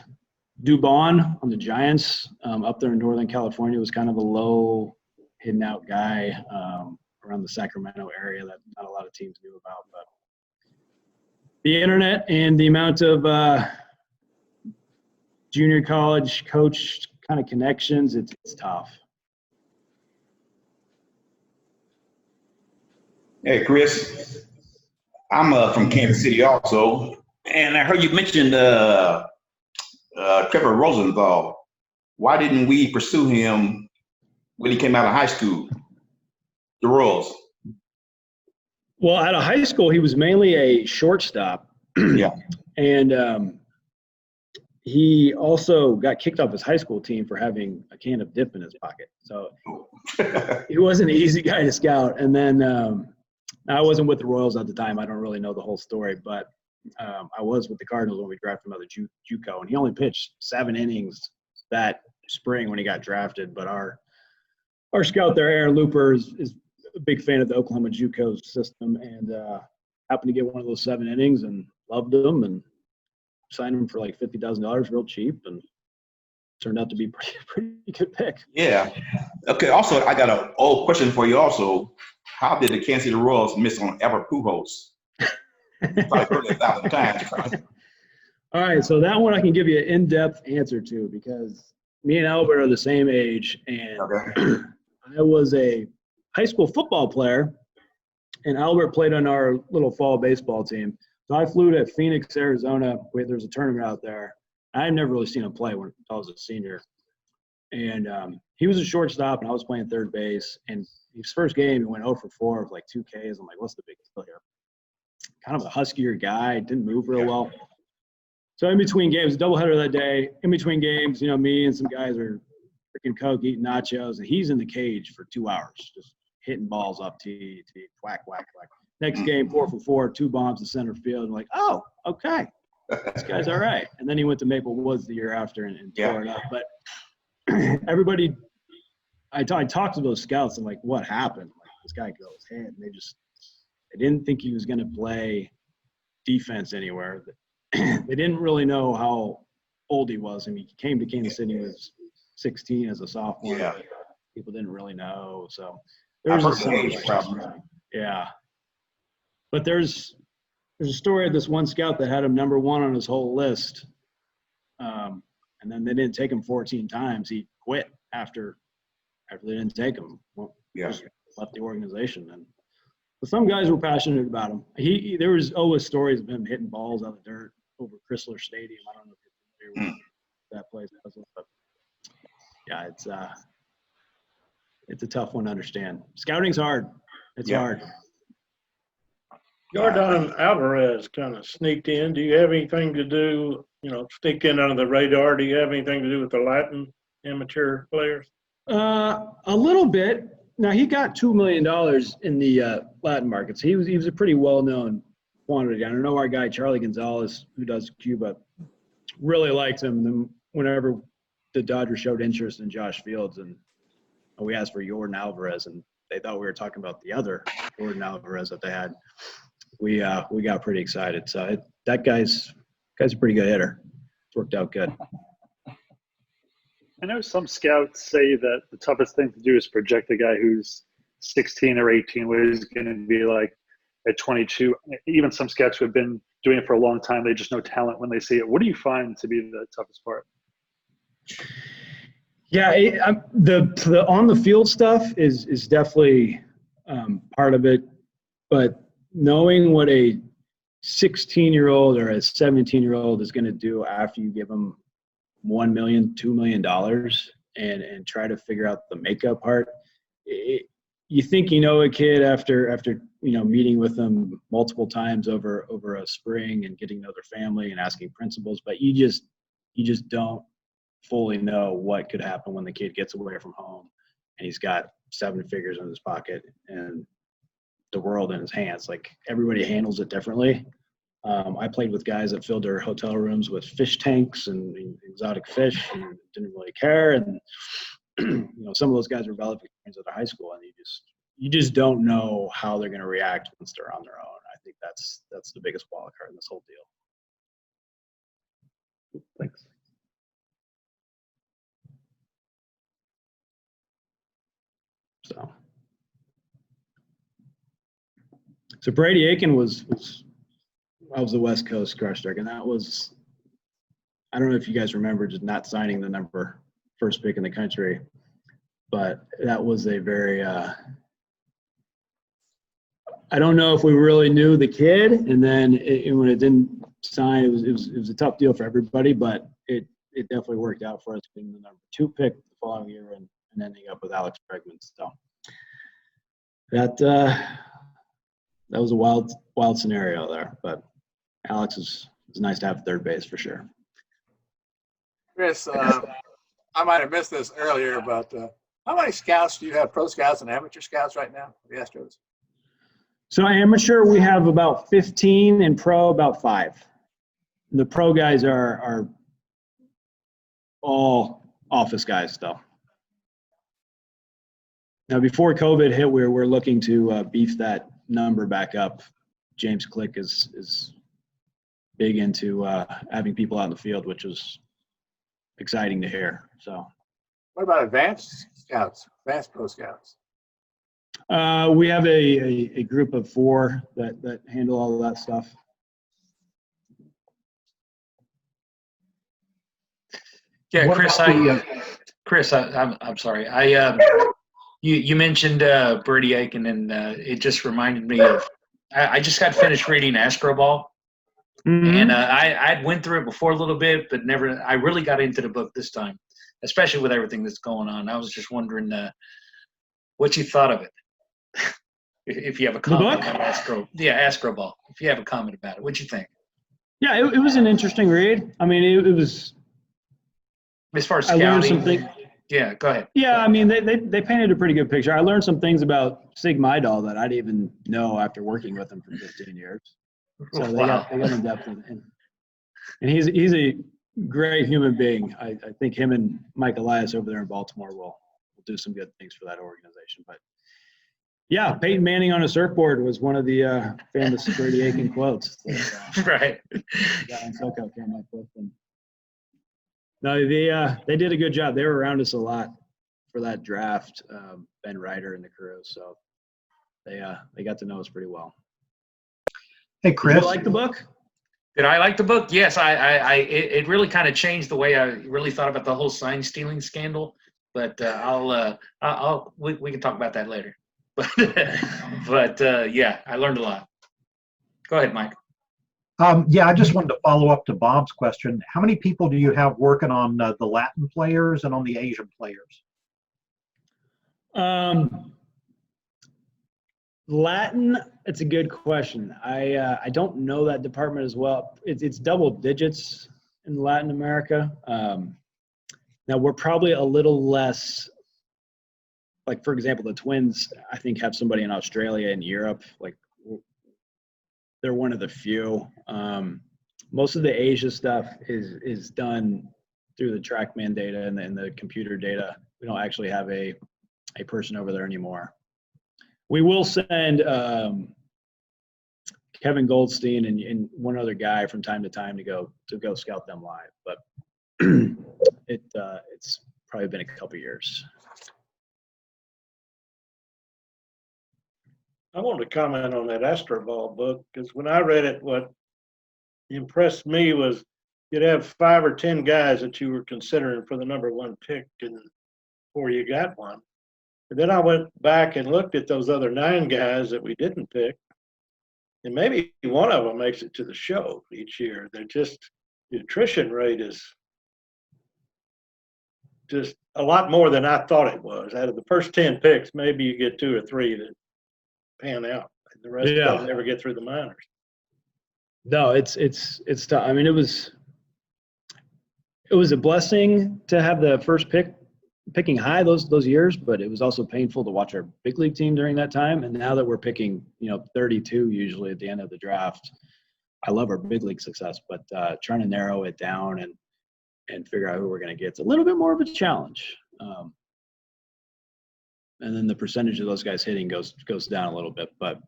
Dubon on the Giants up there in Northern California was kind of a low hidden out guy around the Sacramento area that not a lot of teams knew about. But the internet and the amount of junior college coach kind of connections, it's tough. Hey, Chris. I'm from Kansas City also, and I heard you mentioned Trevor Rosenthal. Why didn't we pursue him when he came out of high school? The Royals. Well, out of high school, he was mainly a shortstop. Yeah. And he also got kicked off his high school team for having a can of dip in his pocket. So he wasn't an easy guy to scout. And then I wasn't with the Royals at the time. I don't really know the whole story, but I was with the Cardinals when we drafted him out of JUCO, and he only pitched 7 innings that spring when he got drafted. But our scout there, Aaron Looper, is a big fan of the Oklahoma JUCO system, and happened to get one of those 7 innings and loved him and signed him for like $50,000 real cheap, and turned out to be pretty good pick. Yeah. Okay. Also, I got an old question for you. Also, how did the Kansas City Royals miss on Albert Pujols? Probably heard it 1,000 times. All right, so that one I can give you an in-depth answer to, because me and Albert are the same age, and I was a high school football player, and Albert played on our little fall baseball team. So I flew to Phoenix, Arizona. There's a tournament out there. I had never really seen him play when I was a senior. And he was a shortstop, and I was playing third base. And his first game, he went 0 for 4 with like 2 Ks. I'm like, what's the big deal here? Kind of a huskier guy, didn't move real well. So in between games, doubleheader that day, in between games, you know, me and some guys are freaking Coke, eating nachos, and he's in the cage for 2 hours, just hitting balls up tee, whack, whack, whack. Next game, 4 for 4, 2 bombs to center field. I'm like, oh, okay, this guy's all right. And then he went to Maple Woods the year after and tore it up. But everybody, I talked to those scouts. I'm like, what happened? Like, this guy goes head, and they didn't think he was going to play defense anywhere. They didn't really know how old he was. I mean, he came to Kansas City when he was 16 as a sophomore. Yeah. People didn't really know. So I've there's heard the age problem. Yeah. But there's a story of this one scout that had him number 1 on his whole list. And then they didn't take him 14 times. He quit after they didn't take him. Well, just left the organization. But some guys were passionate about him. There was always stories of him hitting balls out of the dirt over Chrysler Stadium. I don't know if you're familiar with that place. But yeah, it's a tough one to understand. Scouting's hard. It's hard. Jordan Alvarez kind of sneaked in. Do you have anything to do, sneaked in under the radar? Do you have anything to do with the Latin amateur players? A little bit. Now, he got $2 million in the Latin markets. He was a pretty well-known quantity. I know our guy, Charlie Gonzalez, who does Cuba, really liked him. And whenever the Dodgers showed interest in Josh Fields, and we asked for Jordan Alvarez, and they thought we were talking about the other Jordan Alvarez that they had, we got pretty excited. So that guy's a pretty good hitter. It's worked out good. I know some scouts say that the toughest thing to do is project a guy who's 16 or 18, what he's going to be like at 22. Even some scouts who have been doing it for a long time, they just know talent when they see it. What do you find to be the toughest part? Yeah, the on the field stuff is definitely part of it, but knowing what a 16-year-old or a 17-year-old is going to do after you give them $1 million, $2 million, and try to figure out the makeup part. You think you know a kid after meeting with them multiple times over a spring and getting to know their family and asking principals, but you just don't fully know what could happen when the kid gets away from home and he's got 7 figures in his pocket and the world in his hands. Like, everybody handles it differently. I played with guys that filled their hotel rooms with fish tanks and exotic fish and didn't really care. And, some of those guys were valedictorians friends at high school, and you just don't know how they're going to react once they're on their own. I think that's the biggest wild card in this whole deal. Thanks. So Brady Aiken was I was the West Coast crush deck, and that was, I don't know if you guys remember just not signing the first pick in the country, but that was a very, I don't know if we really knew the kid, and then when it didn't sign, it was a tough deal for everybody, but it definitely worked out for us being the number 2 pick the following year and ending up with Alex Bregman. So that was a wild scenario there, but Alex is nice to have third base for sure. Chris, I might have missed this earlier, but how many scouts do you have, pro scouts and amateur scouts right now for the Astros? So amateur, we have about 15, and pro about 5. The pro guys are all office guys still. Now, before COVID hit, we're looking to beef that number back up. James Click is big into having people out in the field, which was exciting to hear. So, what about advanced scouts, advanced pro scouts? We have a group of 4 that handle all of that stuff. Yeah, Chris, I'm sorry. You mentioned Birdie Aiken, and it just reminded me of. I just got finished reading Astroball, and I went through it before a little bit, but never. I really got into the book this time, especially with everything that's going on. I was just wondering what you thought of it. If you have a comment on Astroball. If you have a comment about it, what'd you think? Yeah, it was an interesting read. I mean, it was. As far as scouting, I learned some things. Yeah, go ahead. Yeah, I mean, they painted a pretty good picture. I learned some things about Sig Mejdal that I didn't even know after working with him for 15 years. So they got in depth, and he's a great human being. I think him and Mike Elias over there in Baltimore will do some good things for that organization. But yeah, Peyton Manning on a surfboard was one of the famous Birdie Aiken quotes. That, right. Guy in SoCal came up with. And no, they did a good job. They were around us a lot for that draft, Ben Ryder and the crew. So they got to know us pretty well. Hey, Chris. Did you like the book? Did I like the book? Yes, it really kind of changed the way I really thought about the whole sign stealing scandal. But we can talk about that later. But yeah, I learned a lot. Go ahead, Mike. Yeah, I just wanted to follow up to Bob's question. How many people do you have working on the Latin players and on the Asian players? Latin, it's a good question. I don't know that department as well. It's double digits in Latin America. Now we're probably a little less. Like, for example, the Twins, I think, have somebody in Australia and Europe. Like, they're one of the few. Most of the Asia stuff is done through the TrackMan data and the computer data. We don't actually have a person over there anymore. We will send Kevin Goldstein and one other guy from time to time to go scout them live, but it's probably been a couple years. I wanted to comment on that Astroball book because when I read it, what impressed me was you'd have 5 or 10 guys that you were considering for the number 1 pick before you got one. And then I went back and looked at those other 9 guys that we didn't pick, and maybe one of them makes it to the show each year. They're just, the attrition rate is just a lot more than I thought it was. Out of the first 10 picks, maybe you get 2 or 3 that pan out. The rest of them never get through the minors. No, it's tough. I mean, it was a blessing to have the first picking high those years, but it was also painful to watch our big league team during that time. And now that we're picking, 32 usually at the end of the draft, I love our big league success, but trying to narrow it down and figure out who we're going to get, it's a little bit more of a challenge. And then the percentage of those guys hitting goes down a little bit, but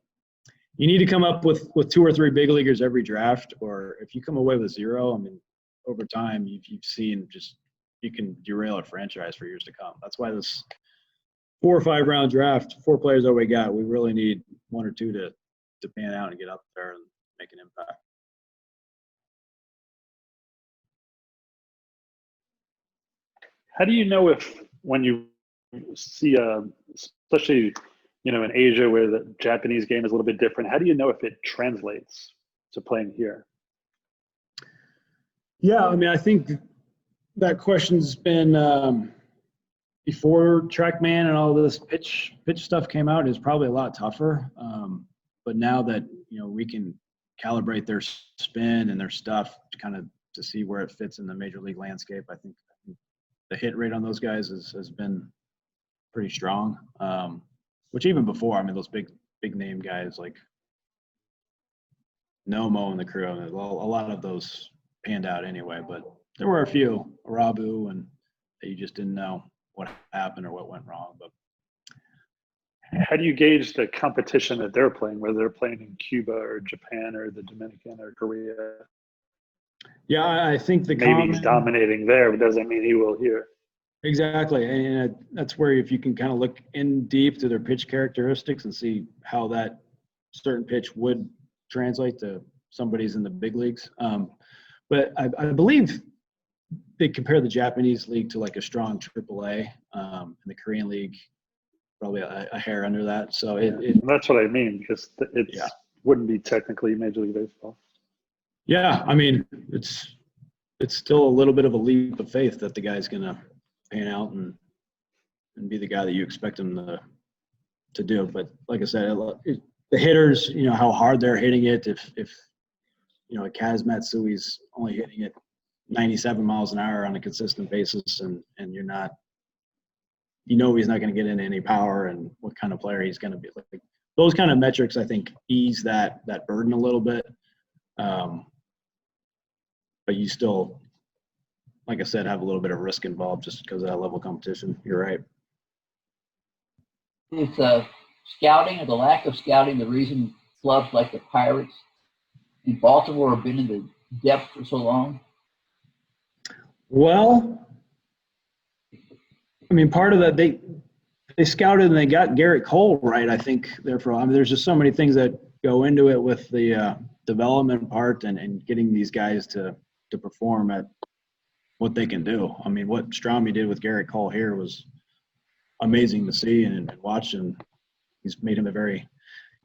you need to come up with 2 or 3 big leaguers every draft, or if you come away with 0, I mean, over time you've seen you can derail a franchise for years to come. That's why this 4 or 5 round draft, 4 players that we got, we really need 1 or 2 to pan out and get up there and make an impact. How do you know if when you see, especially in Asia where the Japanese game is a little bit different, how do you know if it translates to playing here? Yeah, I mean, I think that question's been before TrackMan and all this pitch stuff came out, is probably a lot tougher. But now that we can calibrate their spin and their stuff to see where it fits in the major league landscape, I think the hit rate on those guys has been pretty strong. Which even before, I mean, those big name guys like Nomo and the crew, a lot of those panned out anyway. But there were a few, Arabu, and that you just didn't know what happened or what went wrong. But how do you gauge the competition that they're playing, whether they're playing in Cuba or Japan or the Dominican or Korea? Yeah, I think maybe he's dominating there, but doesn't mean he will here. Exactly, and that's where if you can kind of look in deep to their pitch characteristics and see how that certain pitch would translate to somebody's in the big leagues. But I believe they compare the Japanese league to like a strong AAA, and the Korean league probably a hair under that. So that's what I mean, because it wouldn't be technically Major League Baseball. Yeah, I mean it's still a little bit of a leap of faith that the guy's gonna pan out and be the guy that you expect him to do. But like I said, the hitters, how hard they're hitting it. If Kaz Matsui's only hitting it 97 miles an hour on a consistent basis, and you're not, he's not going to get into any power and what kind of player he's going to be. Like those kind of metrics, I think, ease that burden a little bit. But you still, like I said, have a little bit of risk involved just because of that level of competition. You're right. Is scouting or the lack of scouting the reason clubs like the Pirates in Baltimore have been in the depth for so long? Well, I mean, part of that, they scouted and they got Garrett Cole right, I think, therefore. I mean, there's just so many things that go into it with the development part and getting these guys to perform at what they can do. I mean, what Strami did with Garrett Cole here was amazing to see and watch, and he's made him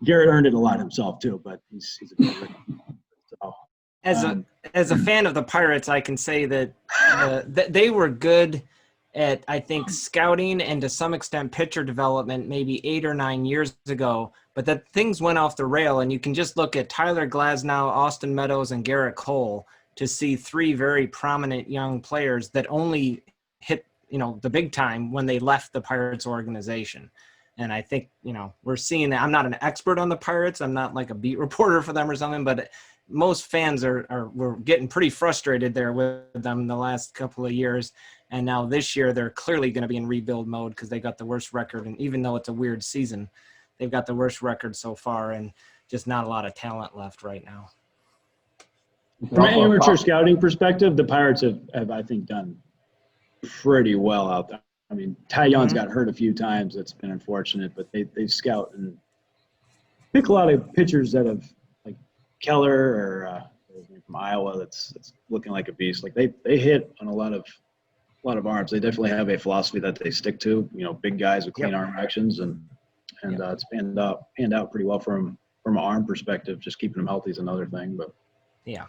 Garrett earned it a lot himself too, but he's a good player. So, as a fan of the Pirates, I can say that they were good at, I think, scouting and to some extent pitcher development maybe 8 or 9 years ago, but that things went off the rail, and you can just look at Tyler Glasnow, Austin Meadows, and Garrett Cole to see 3 very prominent young players that only hit, the big time when they left the Pirates organization. And I think, we're seeing that. I'm not an expert on the Pirates. I'm not like a beat reporter for them or something, but most fans were getting pretty frustrated there with them the last couple of years. And now this year, they're clearly going to be in rebuild mode because they got the worst record. And even though it's a weird season, they've got the worst record so far and just not a lot of talent left right now. From an amateur scouting perspective, the Pirates have I think, done pretty well out there. I mean, Taillon's got hurt a few times. That's been unfortunate, but they scout and pick a lot of pitchers that have, like Keller or from Iowa, that's looking like a beast. Like they hit on a lot of arms. They definitely have a philosophy that they stick to. Big guys with clean arm actions, and it's panned out pretty well from an arm perspective. Just keeping them healthy is another thing, but yeah.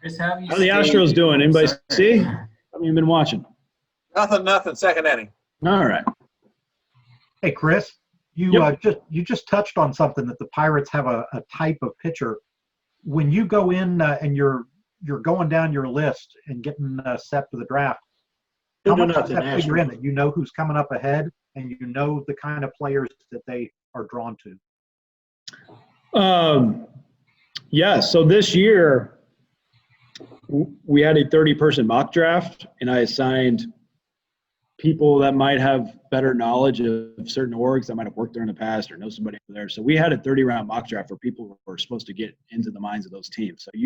Chris, how are the Astros doing? Anybody see? How many you been watching? Nothing. Second inning. All right. Hey, Chris, you just touched on something, that the Pirates have a type of pitcher. When you go in and you're going down your list and getting set for the draft, how much does that figure in that you know who's coming up ahead and you know the kind of players that they are drawn to? Yeah. So this year, we had a 30-person mock draft, and I assigned people that might have better knowledge of certain orgs that might have worked there in the past or know somebody there. So we had a 30-round mock draft for people who were supposed to get into the minds of those teams. So if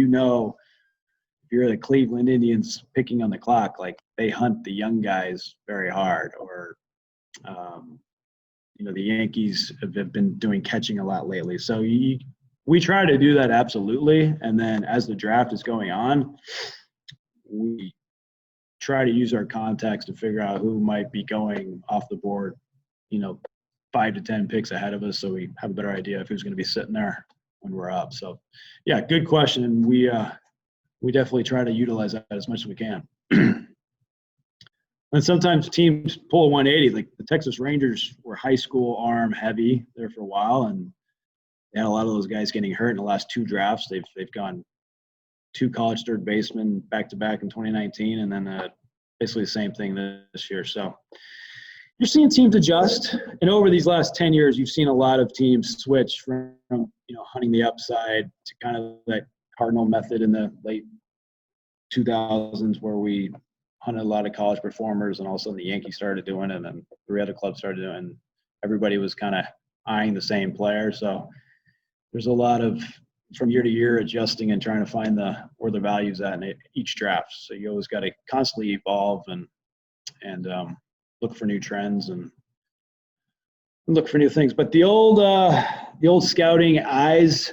you're the Cleveland Indians picking on the clock, like they hunt the young guys very hard, or the Yankees have been doing catching a lot lately. So we try to do that absolutely, and then as the draft is going on, we try to use our contacts to figure out who might be going off the board, 5 to 10 picks ahead of us, so we have a better idea of who's going to be sitting there when we're up. So, yeah, good question. And we definitely try to utilize that as much as we can. And sometimes teams pull a 180. Like the Texas Rangers were high school arm heavy there for a while, and they had a lot of those guys getting hurt in the last 2 drafts. They've gone 2 college third basemen back to back in 2019, and then basically the same thing this year. So you're seeing teams adjust, and over these last 10 years, you've seen a lot of teams switch from hunting the upside to kind of that Cardinal method in the late 2000s, where we hunted a lot of college performers, and all of a sudden the Yankees started doing it, and then 3 other clubs started doing it, and everybody was kind of eyeing the same player. So there's a lot of, from year to year, adjusting and trying to find where the value's at in each draft. So you always got to constantly evolve and look for new trends and look for new things. But the old scouting eyes,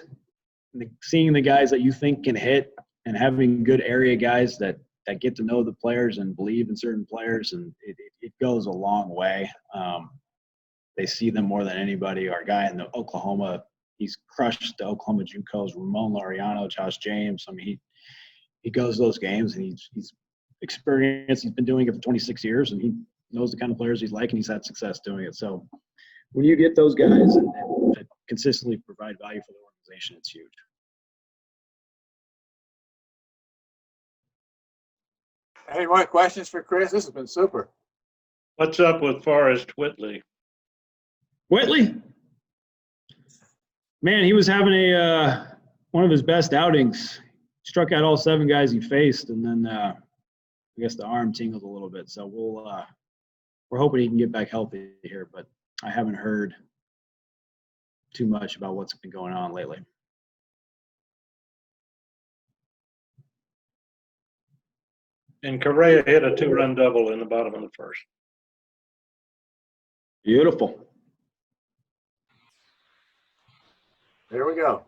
seeing the guys that you think can hit, and having good area guys that get to know the players and believe in certain players, and it goes a long way. They see them more than anybody. Our guy in the Oklahoma, he's crushed the Oklahoma JUCOs, Ramon Laureano, Josh James. I mean, he goes to those games, and he's experienced. He's been doing it for 26 years, and he knows the kind of players he's like, and he's had success doing it. So when you get those guys that consistently provide value for the organization, it's huge. Any more questions for Chris? This has been super. What's up with Forrest Whitley? Whitley? Man, he was having one of his best outings. Struck out all 7 guys he faced, and then I guess the arm tingled a little bit. So we're hoping he can get back healthy here, but I haven't heard too much about what's been going on lately. And Correa hit a 2-run double in the bottom of the first. Beautiful. There we go.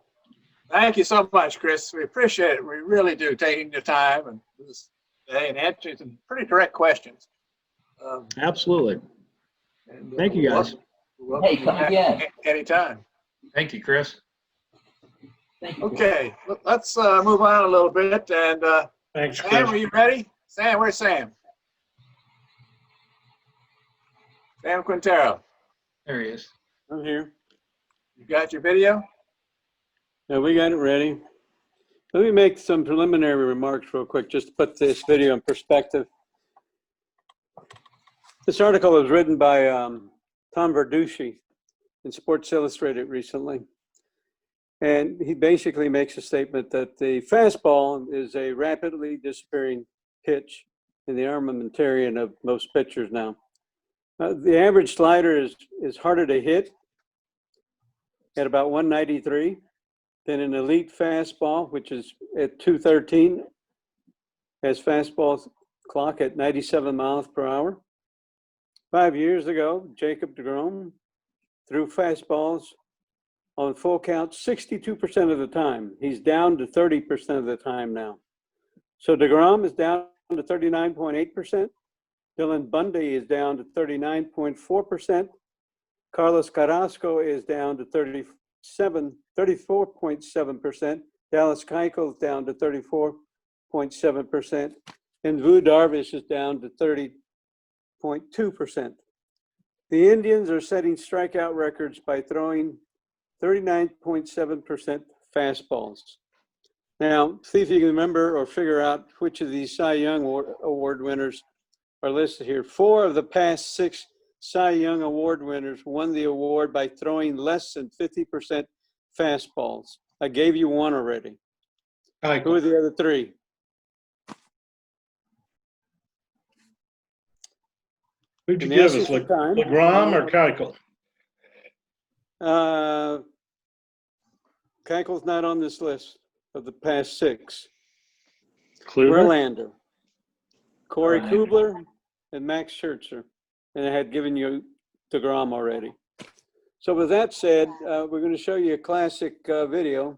Thank you so much, Chris. We appreciate it. We really do, taking the time and answering some pretty direct questions. Absolutely. Thank you, guys. Hey, come again. Anytime. Thank you, Chris. Thank you. Okay, let's move on a little bit. And thanks, Chris. Sam, are you ready? Sam, where's Sam? Sam Quintero. There he is. I'm here. You got your video? Yeah, we got it ready. Let me make some preliminary remarks real quick, just to put this video in perspective. This article was written by Tom Verducci in Sports Illustrated recently. And he basically makes a statement that the fastball is a rapidly disappearing pitch in the armamentarium of most pitchers now. The average slider is harder to hit at about 193 than an elite fastball, which is at 213, has fastball clock at 97 miles per hour. 5 years ago, Jacob deGrom threw fastballs on full count 62% of the time. He's down to 30% of the time now. So deGrom is down to 39.8%. Dylan Bundy is down to 39.4%. Carlos Carrasco is down to 34.7%. Dallas Keuchel is down to 34.7%. And Vu Darvish is down to 30.2%. The Indians are setting strikeout records by throwing 39.7% fastballs. Now, see if you can remember or figure out which of these Cy Young Award winners are listed here. 4 of the past 6 Cy Young Award winners won the award by throwing less than 50% fastballs. I gave you 1 already. Who are the other 3? Who'd you give us, DeGrom or Keuchel? Keuchel's not on this list of the past 6. Kluber? Verlander, Corey Kubler, and Max Scherzer. And I had given you DeGrom already. So with that said, we're going to show you a classic video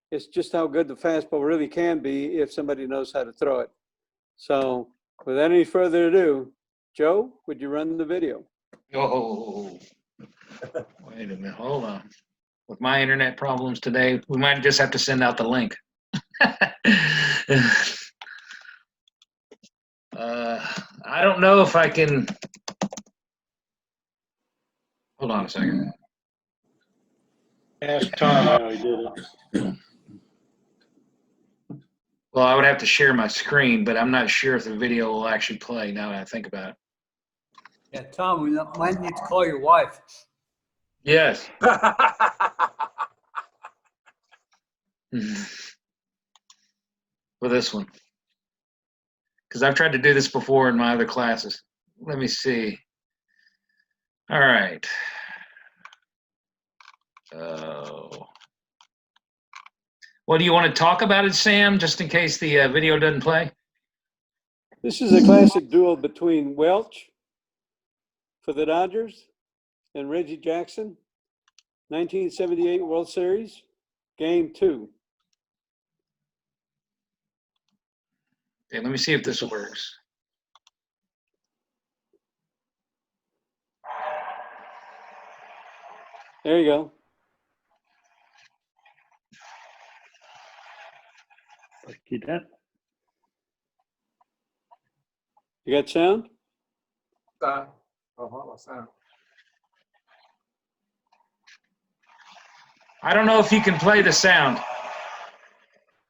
It's just how good the fastball really can be if somebody knows how to throw it. So without any further ado, Joe, would you run the video? Oh, wait a minute. Hold on. With my internet problems today, we might just have to send out the link. I don't know if I can. Hold on a second. Ask Tom how he did it. Well, I would have to share my screen, but I'm not sure if the video will actually play now that I think about it. Yeah, Tom, we might need to call your wife. Yes. For this one. Because I've tried to do this before in my other classes. Let me see. All right. Well, do you want to talk about it, Sam, just in case the video doesn't play? This is a classic duel between Welch for the Dodgers and Reggie Jackson, 1978 World Series, Game 2. Okay, let me see if this works. There you go. Keep that. You got sound? Sound. I don't know if you can play the sound.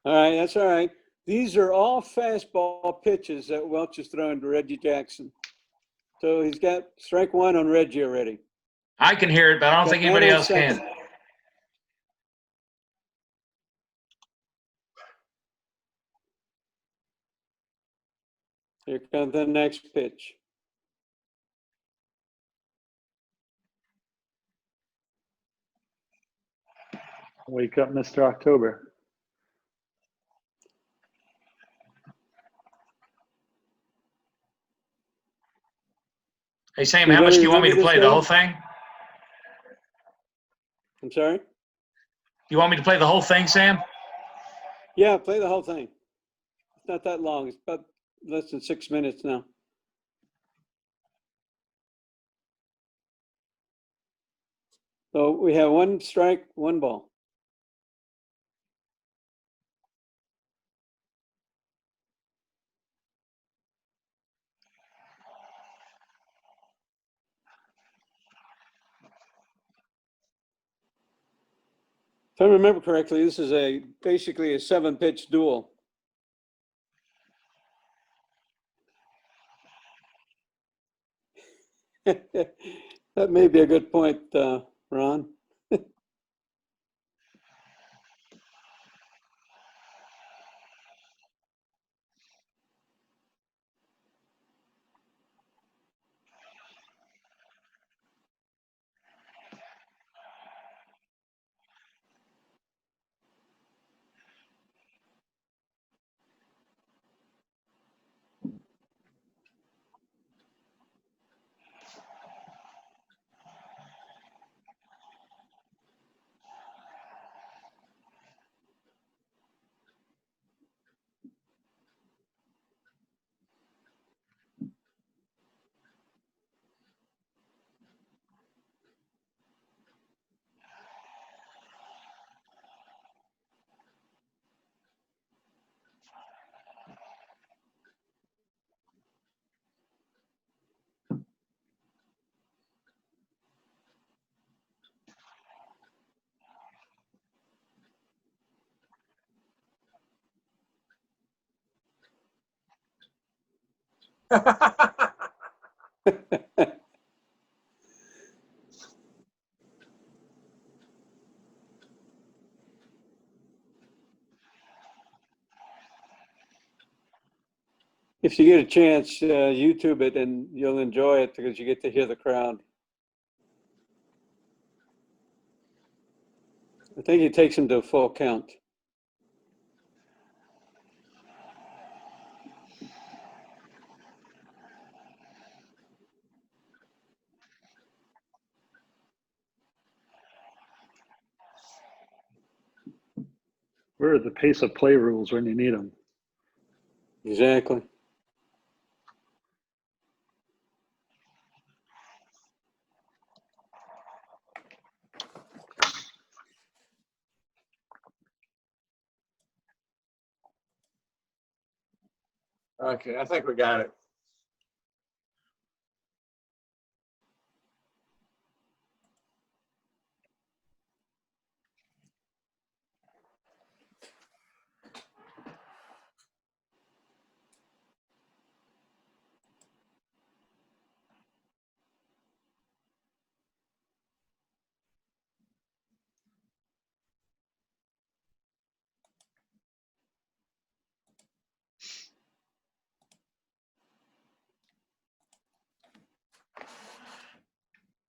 All right, that's all right. These are all fastball pitches that Welch is throwing to Reggie Jackson. So he's got strike one on Reggie already. I can hear it, but I don't think anybody else can. Here comes the next pitch. Wake up, Mr. October. Hey, Sam, how much do you want me to play? The whole thing? I'm sorry? You want me to play the whole thing, Sam? Yeah, play the whole thing. It's not that long. It's about less than 6 minutes now. So we have one strike, one ball. If I remember correctly, this is basically a 7-pitch duel. That may be a good point, Ron. If you get a chance, YouTube it and you'll enjoy it because you get to hear the crowd. I think he takes him to a full count. What are the pace of play rules when you need them? Exactly. Okay, I think we got it.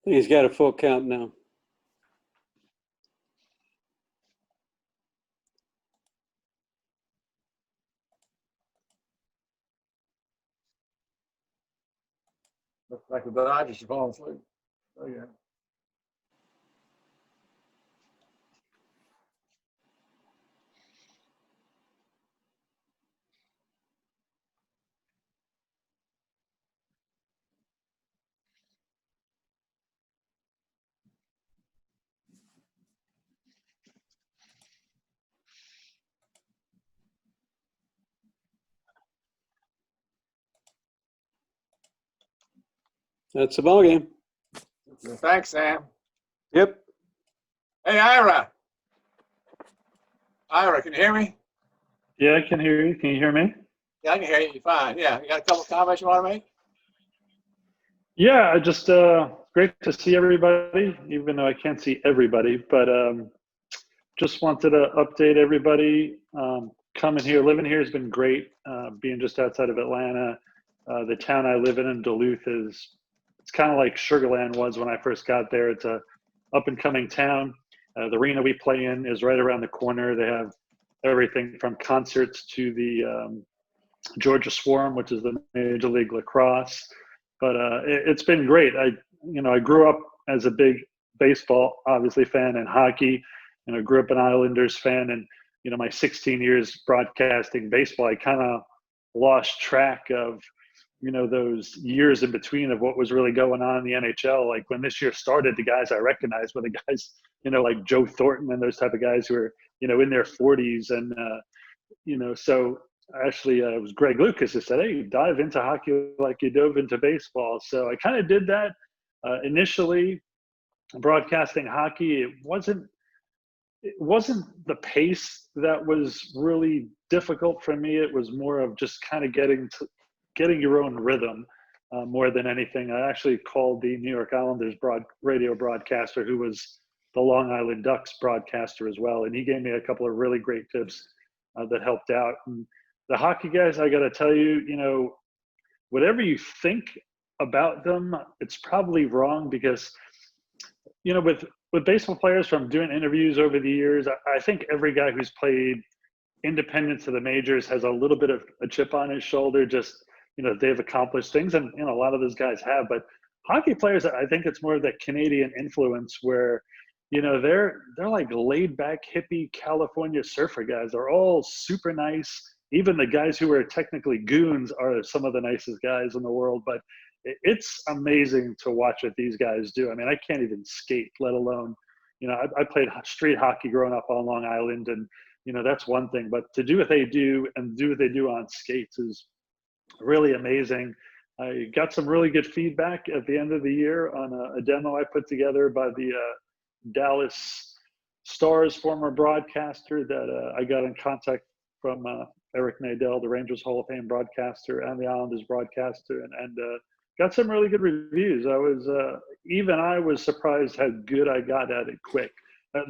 I think he's got a full count now. Looks like the Dodgers are falling asleep. Oh, yeah. That's the ball game. Thanks, Sam. Yep. Hey, Ira. Ira, can you hear me? Yeah, I can hear you. Can you hear me? Yeah, I can hear you fine. Yeah, you got a couple of comments you want to make? Yeah, I just great to see everybody, even though I can't see everybody. But just wanted to update everybody. Coming here, living here has been great. Being just outside of Atlanta, the town I live in Duluth, it's kind of like Sugarland was when I first got there. It's a up and coming town. The arena we play in is right around the corner. They have everything from concerts to the Georgia Swarm, which is the Major League Lacrosse. But it's been great. I grew up as a big baseball, obviously, fan, and hockey. I grew up an Islanders fan, and my 16 years broadcasting baseball, I kind of lost track of those years in between of what was really going on in the NHL. Like when this year started, the guys I recognized were the guys like Joe Thornton and those type of guys who were in their 40s, and so actually it was Greg Lucas who said, hey, dive into hockey like you dove into baseball. So I kind of did that initially. Broadcasting hockey, it wasn't the pace that was really difficult for me. It was more of just kind of getting your own rhythm more than anything. I actually called the New York Islanders radio broadcaster, who was the Long Island Ducks broadcaster as well, and he gave me a couple of really great tips that helped out. And the hockey guys, I got to tell you, whatever you think about them, it's probably wrong, because with baseball players, from doing interviews over the years, I think every guy who's played independent to the majors has a little bit of a chip on his shoulder, just they've accomplished things, and a lot of those guys have. But hockey players, I think it's more of that Canadian influence where they're like laid back hippie California surfer guys. They're all super nice. Even the guys who are technically goons are some of the nicest guys in the world. But it's amazing to watch what these guys do. I mean, I can't even skate, let alone, I played street hockey growing up on Long Island, and that's one thing. But to do what they do and do what they do on skates is really amazing. I got some really good feedback at the end of the year on a demo I put together by the Dallas Stars former broadcaster that I got in contact from Eric Nadel, the Rangers Hall of Fame broadcaster, and the Islanders broadcaster, and got some really good reviews. I was surprised how good I got at it quick.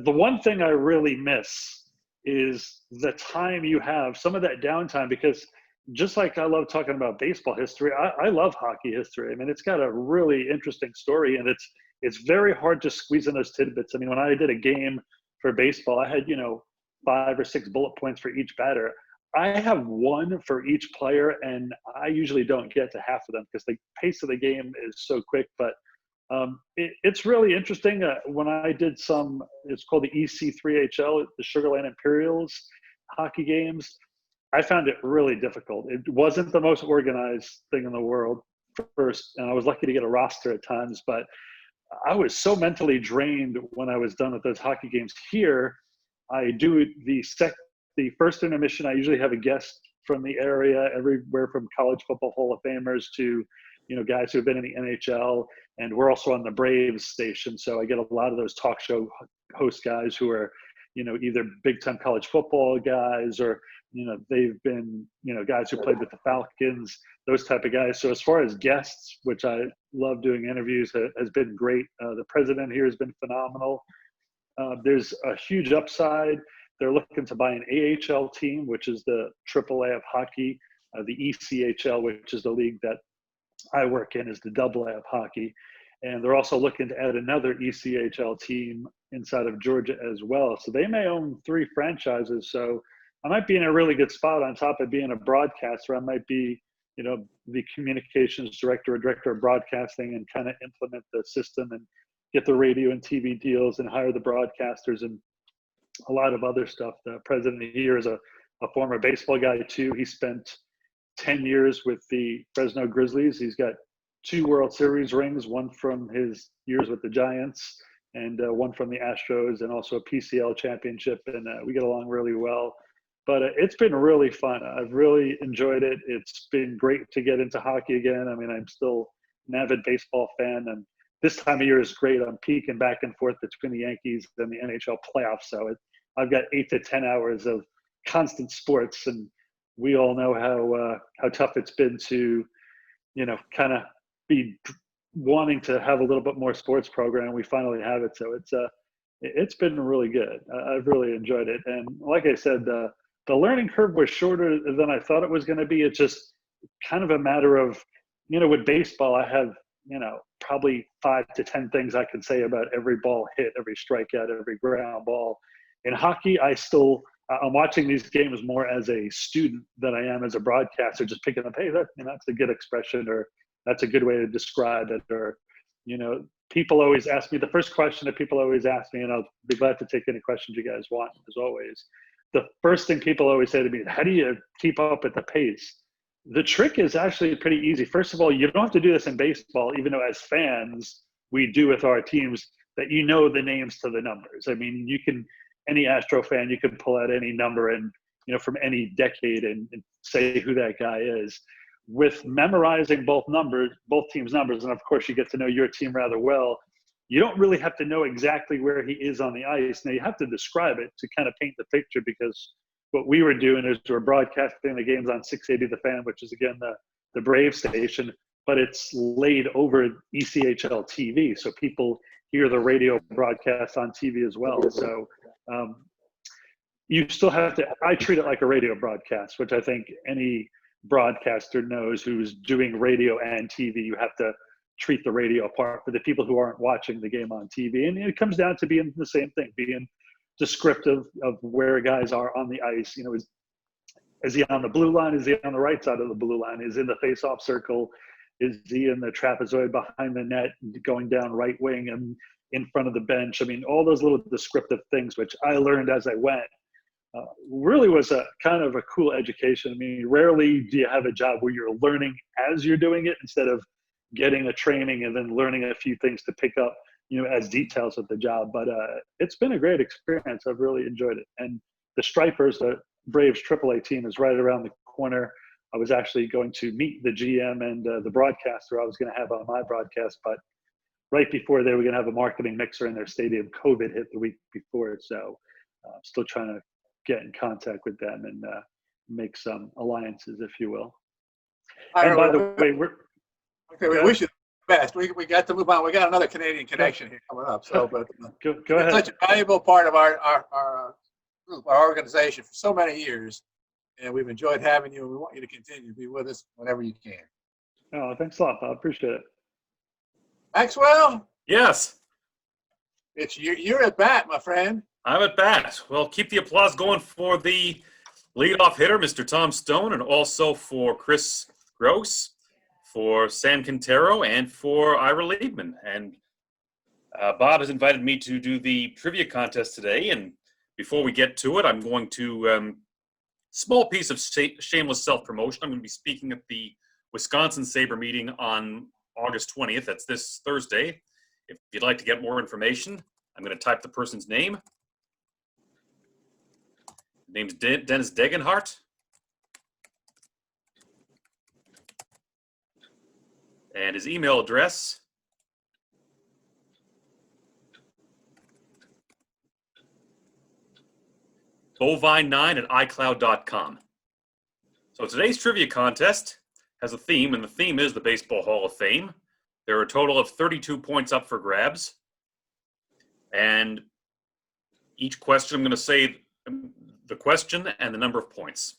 The one thing I really miss is the time you have, some of that downtime, because just like I love talking about baseball history, I love hockey history. I mean, it's got a really interesting story, and it's very hard to squeeze in those tidbits. I mean, when I did a game for baseball, I had 5 or 6 bullet points for each batter. I have one for each player, and I usually don't get to half of them because the pace of the game is so quick. But it's really interesting. When I did it's called the EC3HL, the Sugarland Imperials. hockey games, I found it really difficult. It wasn't the most organized thing in the world first, and I was lucky to get a roster at times, but I was so mentally drained when I was done with those hockey games. Here, I do the first intermission. I usually have a guest from the area, everywhere from college football Hall of Famers to, guys who have been in the NHL, and we're also on the Braves station. So I get a lot of those talk show host guys who are, either big time college football guys or, they've been, guys who played with the Falcons, those type of guys. So as far as guests, which I love doing interviews, has been great. The president here has been phenomenal. There's a huge upside. They're looking to buy an AHL team, which is the AAA of hockey. The ECHL, which is the league that I work in, is the AA of hockey. And they're also looking to add another ECHL team inside of Georgia as well. So they may own 3 franchises. So I might be in a really good spot on top of being a broadcaster. I might be, the communications director or director of broadcasting and kind of implement the system and get the radio and TV deals and hire the broadcasters and a lot of other stuff. The president here is a former baseball guy too. He spent 10 years with the Fresno Grizzlies. He's got 2 World Series rings, one from his years with the Giants and one from the Astros, and also a PCL championship. And we get along really well. But it's been really fun. I've really enjoyed it. It's been great to get into hockey again. I mean, I'm still an avid baseball fan, and this time of year is great. I'm peeking back and forth between the Yankees and the NHL playoffs. So I've got 8 to 10 hours of constant sports, and we all know how tough it's been to, kind of be wanting to have a little bit more sports program. We finally have it. So it's been really good. I've really enjoyed it. And like I said, the learning curve was shorter than I thought it was going to be. It's just kind of a matter of, with baseball, I have, probably 5 to 10 things I can say about every ball hit, every strikeout, every ground ball. In hockey, I'm watching these games more as a student than I am as a broadcaster, just picking up, hey, that's a good expression, or that's a good way to describe it. Or, people always ask me, the first question that people always ask me, and I'll be glad to take any questions you guys want, as always. The first thing people always say to me is, how do you keep up with the pace? The trick is actually pretty easy. First of all, you don't have to do this in baseball, even though as fans, we do with our teams, that the names to the numbers. I mean, any Astro fan, you can pull out any number and, from any decade and say who that guy is. With memorizing both teams' numbers, and of course you get to know your team rather well, you don't really have to know exactly where he is on the ice. Now you have to describe it to kind of paint the picture, because what we were doing is we're broadcasting the games on 680 The Fan, which is again the Brave station, but it's laid over ECHL TV. So people hear the radio broadcast on TV as well. So you still have to, I treat it like a radio broadcast, which I think any broadcaster knows who's doing radio and TV. You have to treat the radio apart for the people who aren't watching the game on TV. And it comes down to being the same thing, being descriptive of where guys are on the ice. Is he on the blue line? Is he on the right side of the blue line? Is he in the face-off circle? Is he in the trapezoid behind the net, going down right wing and in front of the bench? I mean, all those little descriptive things, which I learned as I went, really was a kind of a cool education. I mean, rarely do you have a job where you're learning as you're doing it, instead of getting a training and then learning a few things to pick up, as details of the job. But it's been a great experience. I've really enjoyed it. And the Stripers, the Braves AAA team, is right around the corner. I was actually going to meet the GM and the broadcaster I was going to have on my broadcast, but right before they were going to have a marketing mixer in their stadium, COVID hit the week before. So I'm still trying to get in contact with them and make some alliances, if you will. And by the way, we wish you the best. We got to move on. We got another Canadian connection here coming up. So, but go ahead. Such a valuable part of our group, our organization, for so many years, and we've enjoyed having you. And we want you to continue to be with us whenever you can. Oh, thanks a lot, Bob. Appreciate it. Maxwell. Yes. You're at bat, my friend. I'm at bat. Well, keep the applause going for the leadoff hitter, Mr. Tom Stone, and also for Chris Gross, for Sam Quintero, and for Ira Liebman. And Bob has invited me to do the trivia contest today. And before we get to it, I'm going to Small piece of shameless self-promotion. I'm going to be speaking at the Wisconsin SABR meeting on August 20th. That's this Thursday. If you'd like to get more information, I'm going to type the person's name. His name's Dennis Degenhart. And his email address bovine9@icloud.com. So today's trivia contest has a theme, and the theme is the Baseball Hall of Fame. There are a total of 32 points up for grabs. And each question, I'm going to say the question and the number of points.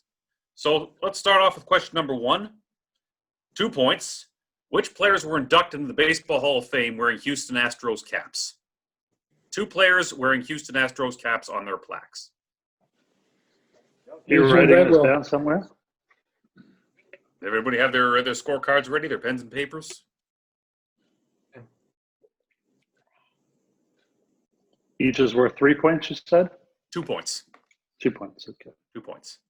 So let's start off with question number 1. 2 points. Which players were inducted into the Baseball Hall of Fame wearing Houston Astros caps? 2 players wearing Houston Astros caps on their plaques. You're writing this down somewhere? Everybody have their scorecards ready, their pens and papers? Each is worth 3 points, you said? 2 points. 2 points, okay. 2 points.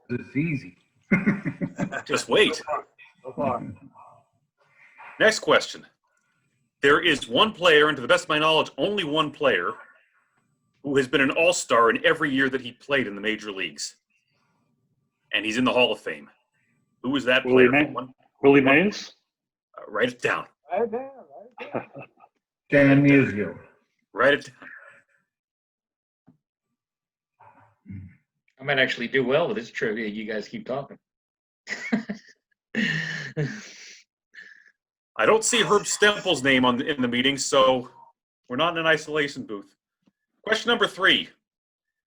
It's easy. Just wait. So far. Next question. There is one player, and to the best of my knowledge, only one player, who has been an all-star in every year that he played in the major leagues. And he's in the Hall of Fame. Who is that player? Willie Mays? Write it down. Write it down. Dan Musial. Write it down. I might actually do well with this trivia. You guys keep talking. I don't see Herb Stempel's name in the meeting, so we're not in an isolation booth. Question number 3.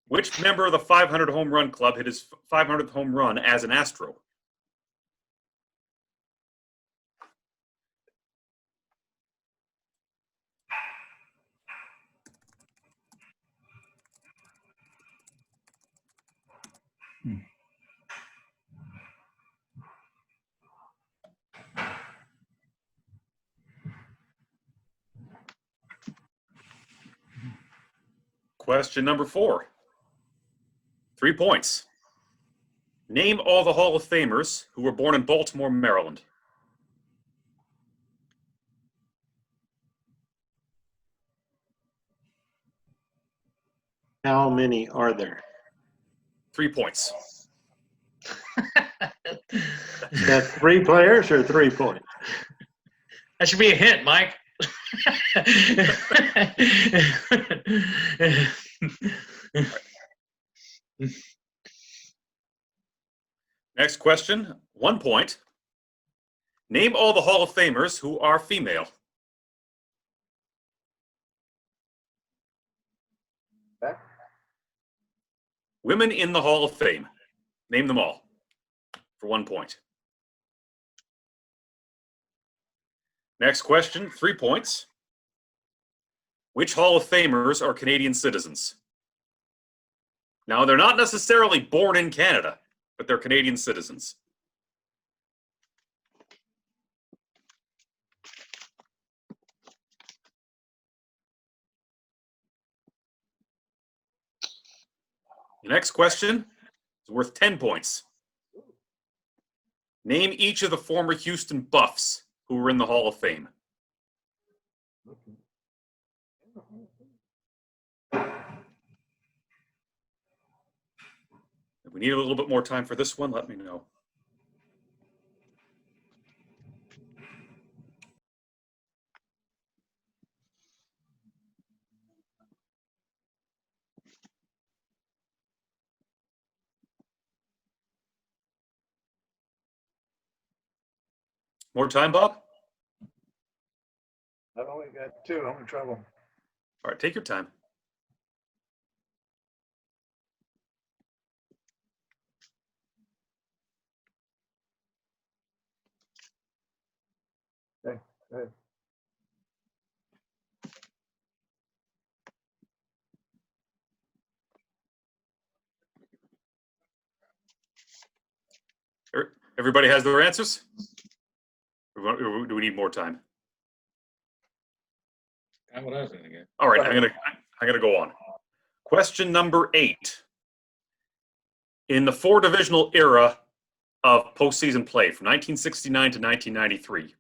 Which member of the 500 home run club hit his 500th home run as an Astro? Question number 4. 3 points. Name all the Hall of Famers who were born in Baltimore, Maryland. How many are there? 3 points. That 3 players or 3 points? That should be a hint, Mike. Next question, 1 point. Name all the Hall of Famers who are female. Women in the Hall of Fame. Name them all for 1 point. Next question, 3 points. Which Hall of Famers are Canadian citizens? Now, they're not necessarily born in Canada, but they're Canadian citizens. The next question is worth 10 points. Name each of the former Houston Buffs who were in the Hall of Fame. If we need a little bit more time for this one, let me know. More time, Bob? I've only got 2. I'm in trouble. All right, take your time. Okay, go ahead. Everybody has their answers? Or do we need more time? That's what I was thinking. All right, I'm gonna go on. Question number 8. In the four divisional era of postseason play from 1969 to 1993,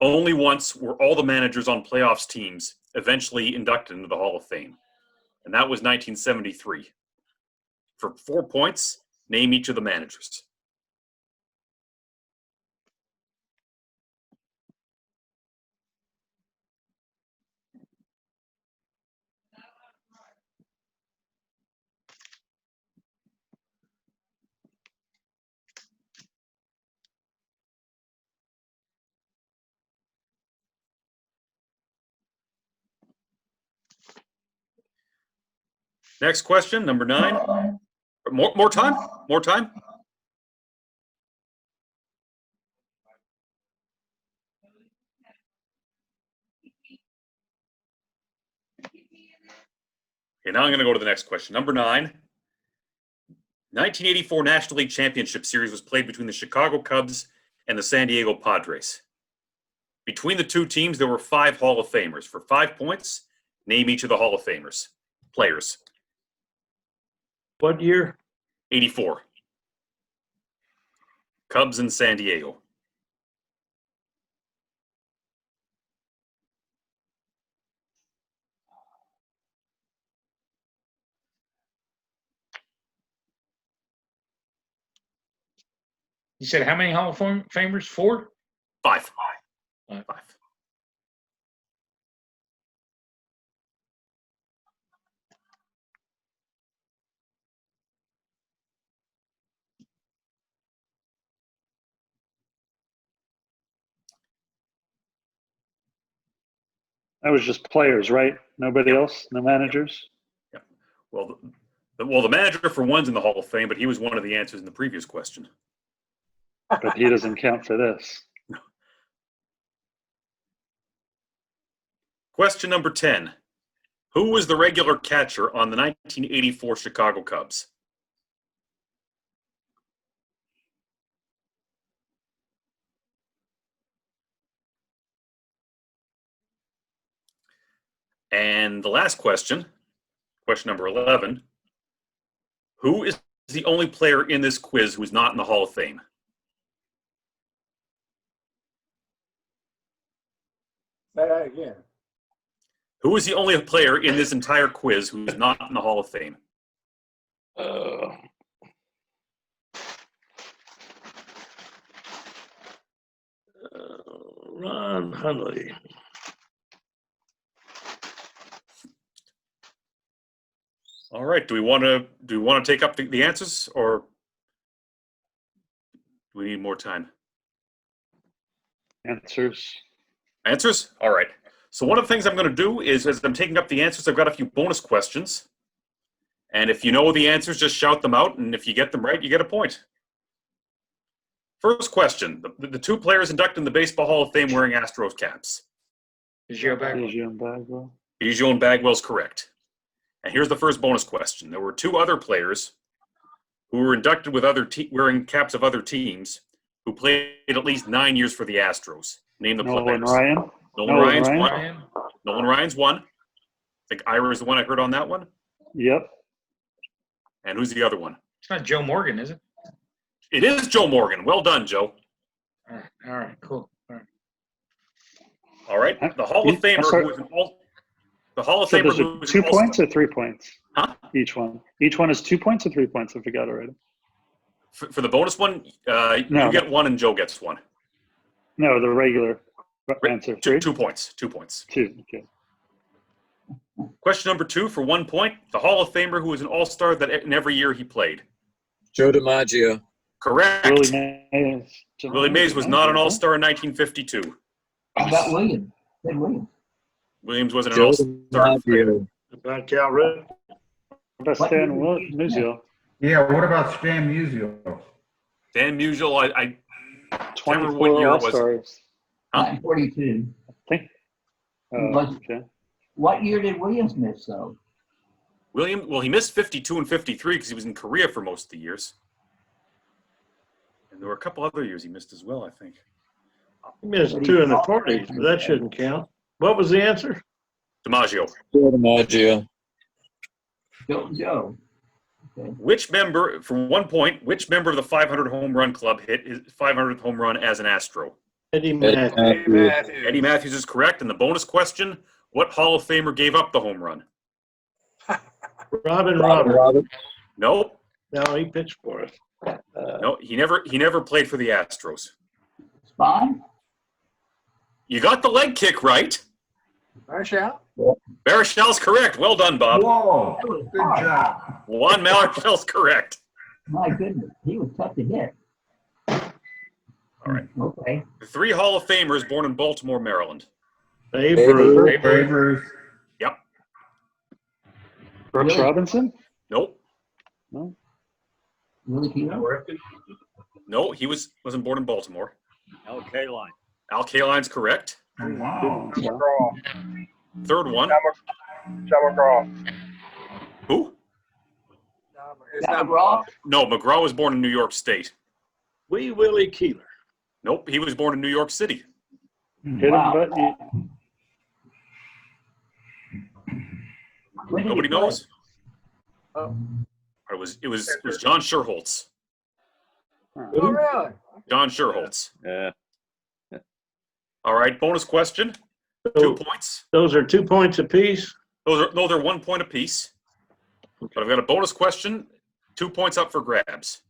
only once were all the managers on playoffs teams eventually inducted into the Hall of Fame, and that was 1973. For 4 points, name each of the managers. Next question, number 9. More time? More time? Okay, now I'm going to go to the next question. Number 9. 1984 National League Championship Series was played between the Chicago Cubs and the San Diego Padres. Between the two teams, there were 5 Hall of Famers. For 5 points, name each of the Hall of Famers. Players. What year? 84. Cubs in San Diego. You said how many Hall of Famers? 4? 5. 5. That was just players, right? Nobody else? No managers? Yeah. Well, the manager for one's in the Hall of Fame, but he was one of the answers in the previous question. But he doesn't count for this. Question number 10. Who was the regular catcher on the 1984 Chicago Cubs? And the last question, question number 11. Who is the only player in this quiz who is not in the Hall of Fame? Say that again. Who is the only player in this entire quiz who is not in the Hall of Fame? Ron Hunley. All right. Do we want to take up the answers, or do we need more time? Answers. Answers? All right. So one of the things I'm going to do is, as I'm taking up the answers, I've got a few bonus questions. And if you know the answers, just shout them out. And if you get them right, you get a point. First question. The 2 players inducted in the Baseball Hall of Fame wearing Astros caps. Biggio and Bagwell. Biggio and Bagwell's correct. And here's the first bonus question. There were 2 other players who were inducted with wearing caps of other teams who played at least 9 years for the Astros. Name the Nolan players. Ryan. Nolan Ryan's one. Nolan Ryan's one. I think Ira is the one I heard on that one. Yep. And who's the other one? It's not Joe Morgan, is it? It is Joe Morgan. Well done, Joe. All right, cool. All right. The Hall of Famer who was the Hall of So Famer those who are was 2 points or 3 points? Huh? Each one. Each one is 2 points or 3 points? I forgot already. For the bonus one, No. you get 1 and Joe gets 1. No, the regular answer. 2 points. 2 points. 2. Okay. Question number 2 for 1 point. The Hall of Famer who was an All-Star that in every year he played. Joe DiMaggio. Correct. Willie Mays. Willie Mays was not an All-Star in 1952. How about Williams? Ted Williams. Williams wasn't an Joe All-Star. DiMaggio. About Cal Ripken. What about Stan Musial? Yeah, what about Stan Musial? Dan Musial, I can't remember 24 what year it was. All-Stars. Huh? 1942. I think. Okay. What year did Williams miss, though? Well, he missed 52 and 53 because he was in Korea for most of the years. And there were a couple other years he missed as well, I think. He missed 2 in the 40s, but that shouldn't count. What was the answer? DiMaggio. Joe DiMaggio. Joe. Okay. Which member, for 1 point, which member of the 500 home run club hit his 500th home run as an Astro? Eddie Matthews. Eddie Matthews is correct. And the bonus question, what Hall of Famer gave up the home run? Robin Robert. Nope. No, he pitched for us. No, he never played for the Astros. Spahn? You got the leg kick right. Marshall? Baruchel's correct. Well done, Bob. Whoa, good job. Juan Baruchel's correct. My goodness, he was tough to hit. All right. Okay. The 3 Hall of Famers born in Baltimore, Maryland. Babe Ruth. Babe Ruth. Yep. Brooks Robinson? Nope. No. Willie Keeler? No, he wasn't born in Baltimore. Al Kaline. Al Kaline's correct. Wow. Third one. John McGraw. Who? Is that McGraw? No, McGraw was born in New York State. Wee Willie Keeler. Nope, he was born in New York City. Hit him, but Nobody knows. Oh. It was John Sherholtz. Oh, really? John Sherholtz. Yeah. All right, bonus question. 2 points. Those are 2 points apiece. They're 1 point apiece. But I've got a bonus question. 2 points up for grabs.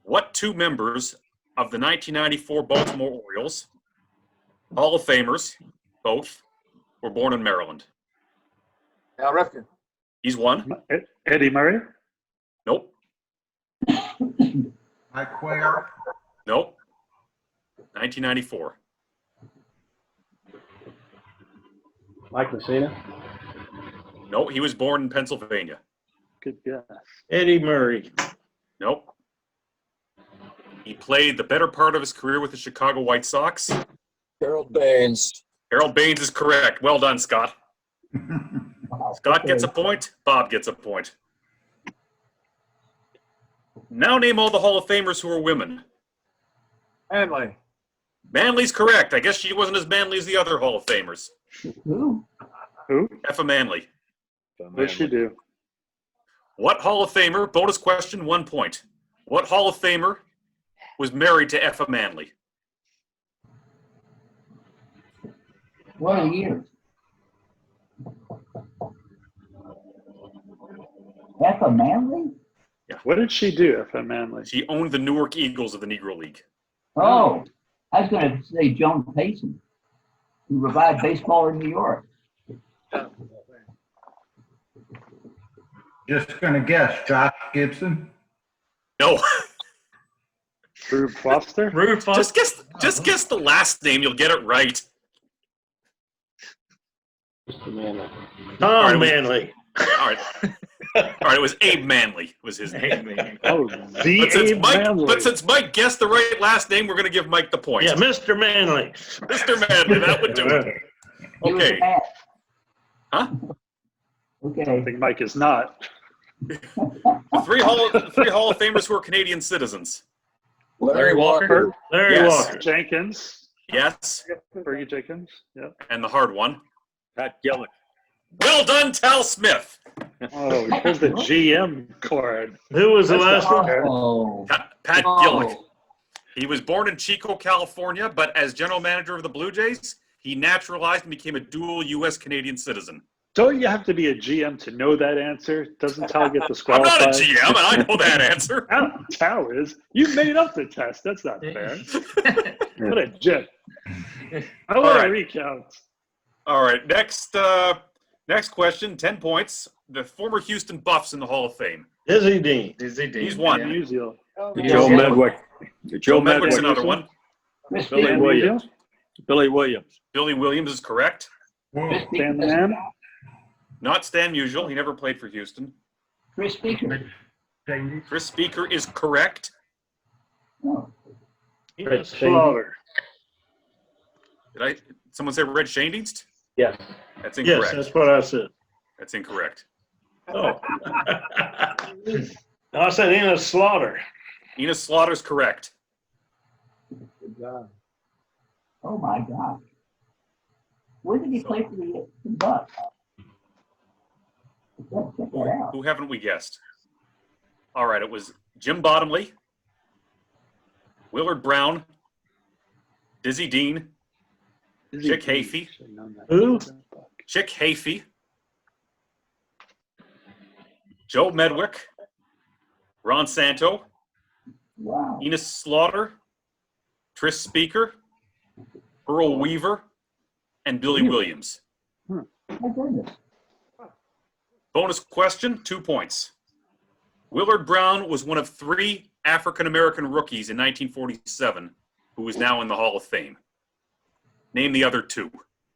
What 2 members of the 1994 Baltimore Orioles, Hall of Famers, both, were born in Maryland? Al Rifkin. He's one. Eddie Murray? Nope. Mike Cuellar. Nope. 1994. Mike Messina. No, he was born in Pennsylvania. Good guess. Eddie Murray. Nope. He played the better part of his career with the Chicago White Sox. Harold Baines. Harold Baines is correct. Well done, Scott. Scott gets a point. Bob gets a point. Now name all the Hall of Famers who are women. Manley. Manley's correct. I guess she wasn't as manly as the other Hall of Famers. Who? Who? Effa Manley. What did she do? What Hall of Famer, bonus question, 1 point. What Hall of Famer was married to Effa Manley? What a year. Effa Manley? Yeah. What did she do, Effa Manley? She owned the Newark Eagles of the Negro League. Oh, I was going to say Joan Payson, who revived baseball in New York. Just gonna guess, Josh Gibson. No. Rube Foster? Rube Foster. Just guess the last name. You'll get it right. Tom Manley. All right. All right. It was Abe Manley. Was his name? Oh, But since Mike guessed the right last name, we're going to give Mike the point. Yeah, Mr. Manley. Mr. Manley. That would do it. Okay. Huh? Okay. I think Mike is not. Three Hall of Famers who are Canadian citizens. Larry Walker. Larry Yes. Walker. Jenkins. Yes. Fergie Jenkins. Yep. And the hard one. Pat Gillick. Well done, Tal Smith. Oh, here's the GM card. Who was the That's last one? Oh. Pat Gillick. He was born in Chico, California, but as general manager of the Blue Jays, he naturalized and became a dual U.S.-Canadian citizen. Don't you have to be a GM to know that answer? Doesn't Tal get I'm disqualified? not a GM, and I know that answer. Tal is. You made up the test. That's not fair. What a jet. I want a recount. All right, next question, 10 points. The former Houston Buffs in the Hall of Fame. Dizzy Dean. He's one. Musial. Joe Medwick. Joe Medwick's another one. Billy Williams. Billy Williams. Billy Williams is correct. Stan the Man. Not Stan Musial. He never played for Houston. Chris Speaker. Chris Speaker is correct. Oh. Red Slaughter. Did someone say Red Schoendienst? Yes. That's incorrect. Yes, that's what I said. That's incorrect. Oh. I said Enos Slaughter. Enos Slaughter's correct. Good job. Oh my God. Where did he play for the Bucks? Who haven't we guessed? All right, it was Jim Bottomley, Willard Brown, Dizzy Dean, Chick Hafey. Who? Chick Hafey, Joe Medwick, Ron Santo, Enos Slaughter, Tris Speaker, Earl Weaver, and Billy Williams. Bonus question, 2 points. Willard Brown was one of 3 African-American rookies in 1947 who is now in the Hall of Fame. Name the other 2.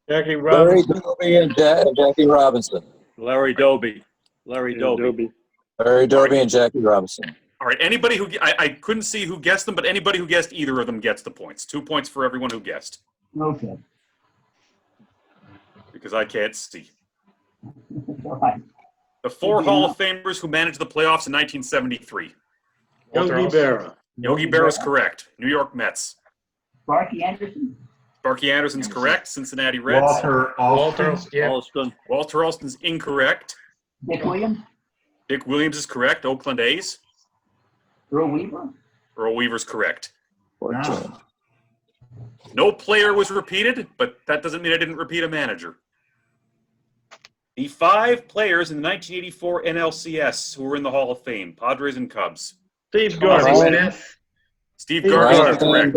Jackie Larry Robinson. Doby and Jackie Robinson. Larry Doby. Larry Doby. Larry Doby and Jackie Robinson. All right, anybody who, I couldn't see who guessed them, but anybody who guessed either of them gets the points. 2 points for everyone who guessed. Okay. Because I can't see. The 4 Hall of Famers who managed the playoffs in 1973. Yogi Berra. Yogi Berra is correct. New York Mets. Sparky Anderson? Sparky Anderson's correct. Cincinnati Reds. Walter Alston. Alston. Walter Alston's incorrect. Dick Williams? Dick Williams is correct. Oakland A's. Earl Weaver? Earl Weaver's correct. No. No player was repeated, but that doesn't mean I didn't repeat a manager. The 5 players in the 1984 NLCS who were in the Hall of Fame, Padres and Cubs. Steve Garvey. Steve Garvey is correct.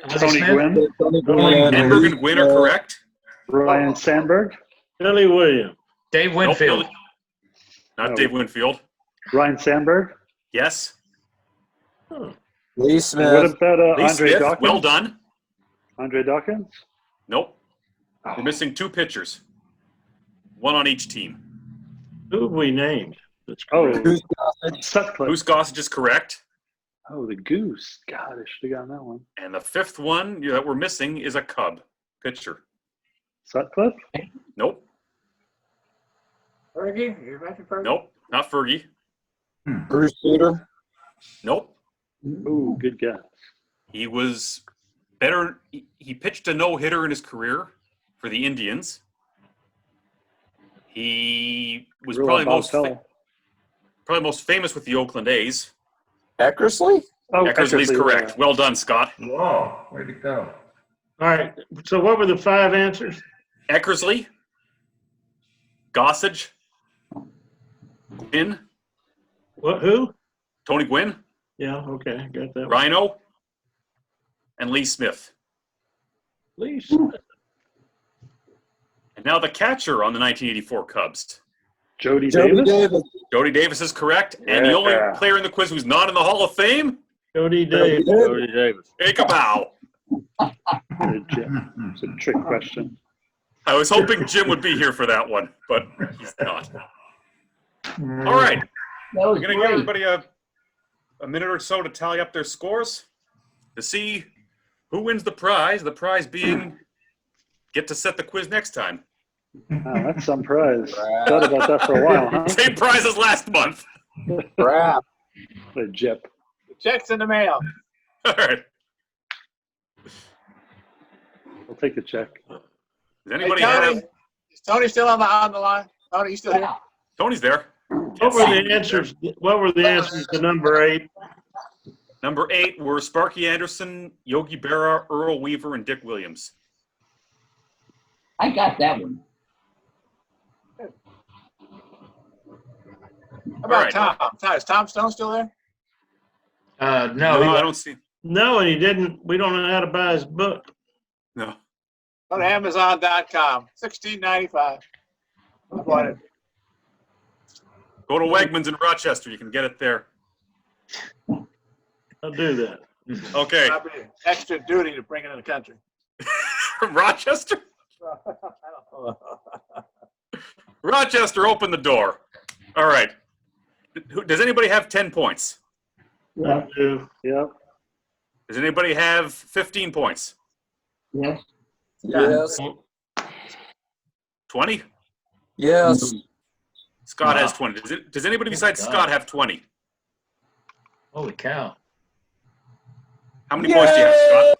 Tony Gwynn. Sandberg and Gwynn are correct. Ryan Sandberg. Billy Williams. Dave Winfield. Nope, not Dave Winfield. Ryan Sandberg. Yes. Lee Smith. What about Lee Andre Smith, Dawkins? well done. Andre Dawkins. Nope. We're missing 2 pitchers. 1 on each team. Who have we named? That's Oh, correct. Sutcliffe. Goose Gossage is correct. Oh, the Goose. God, I should have gotten that one. And the 5th one that we're missing is a Cub pitcher. Sutcliffe. Nope. Fergie? You mentioned Fergie? Nope. Not Fergie. Bruce Sutter. Nope. Ooh, good guess. He was better. He pitched a no-hitter in his career for the Indians. He was probably most famous with the Oakland A's. Eckersley? Oh, Eckersley's correct. yeah. Well done, Scott. Whoa, way to go. All right. So what were the 5 answers? Eckersley, Gossage, Gwynn, What? Who? Tony Gwynn, Yeah. Okay. Got that. One. Rhino, and Lee Smith. Lee Smith. And now the catcher on the 1984 Cubs. Jody Davis. Jody Davis is correct. And the only player in the quiz who's not in the Hall of Fame, Jody Davis. Jody Davis. take a bow. It's a trick question. I was hoping Jim would be here for that one, but he's not. All right. That was We're going to give great. everybody a minute or so to tally up their scores to see who wins the prize. The prize being get to set the quiz next time. Oh, that's some prize. Thought about that for a while, huh? Same prize as last month. Crap. What a jip. The check's in the mail. All right. We'll take the check. Does Hey, anybody Tony, have? is Tony still on the line? Tony, you still here? Tony's there. What were the answers? What were the answers to number 8? Number 8 were Sparky Anderson, Yogi Berra, Earl Weaver, and Dick Williams. I got that one. How about right. Tom? Is Tom Stone still there? No, I don't see. No, and he didn't. We don't know how to buy his book. No. Go to Amazon.com. $16.95. I bought it. Go to Wegmans in Rochester. You can get it there. I'll do that. Okay. Probably extra duty to bring it in the country. From Rochester? Rochester, open the door. All right. Does anybody have 10 points? I do. Yep. Does anybody have 15 points? Yes. Yes. 20? Yes. Scott has 20. Does anybody besides Scott have 20? Holy cow. How many points do you have,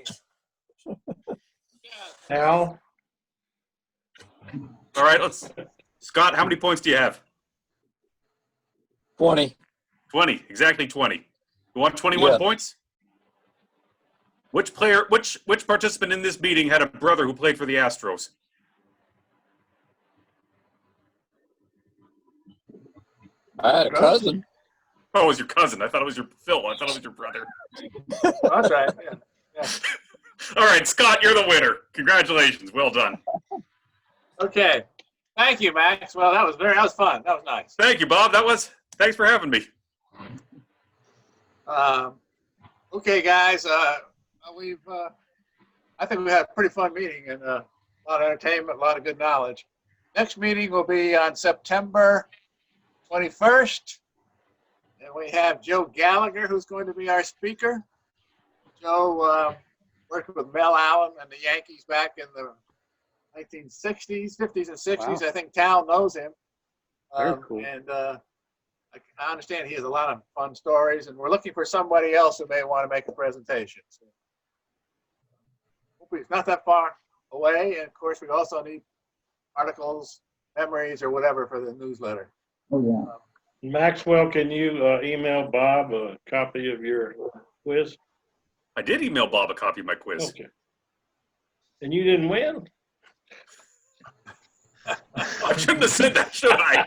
Scott? Al? All right, let's Scott, how many points do you have? 20. 20, exactly 20. You want 21 Yeah. points? Which participant in this meeting had a brother who played for the Astros? I had a cousin. Oh, it was your cousin. I thought it was your Phil. I thought it was your brother. That's right. Yeah. All right, Scott, you're the winner. Congratulations. Well done. Okay. Thank you, Max. Well, that was fun. That was nice. Thank you, Bob. Thanks for having me. Okay, guys. I think we had a pretty fun meeting and a lot of entertainment, a lot of good knowledge. Next meeting will be on September 21st. And we have Joe Gallagher, who's going to be our speaker. Joe worked with Mel Allen and the Yankees back in the 1960s, 50s, and 60s. Wow. I think Tal knows him. Very cool. And I understand he has a lot of fun stories, and we're looking for somebody else who may want to make a presentation. So, hopefully it's not that far away. And of course, we also need articles, memories, or whatever for the newsletter. Oh, yeah. Maxwell, can you email Bob a copy of your quiz? I did email Bob a copy of my quiz. Okay. And you didn't win? I shouldn't have said that, should I?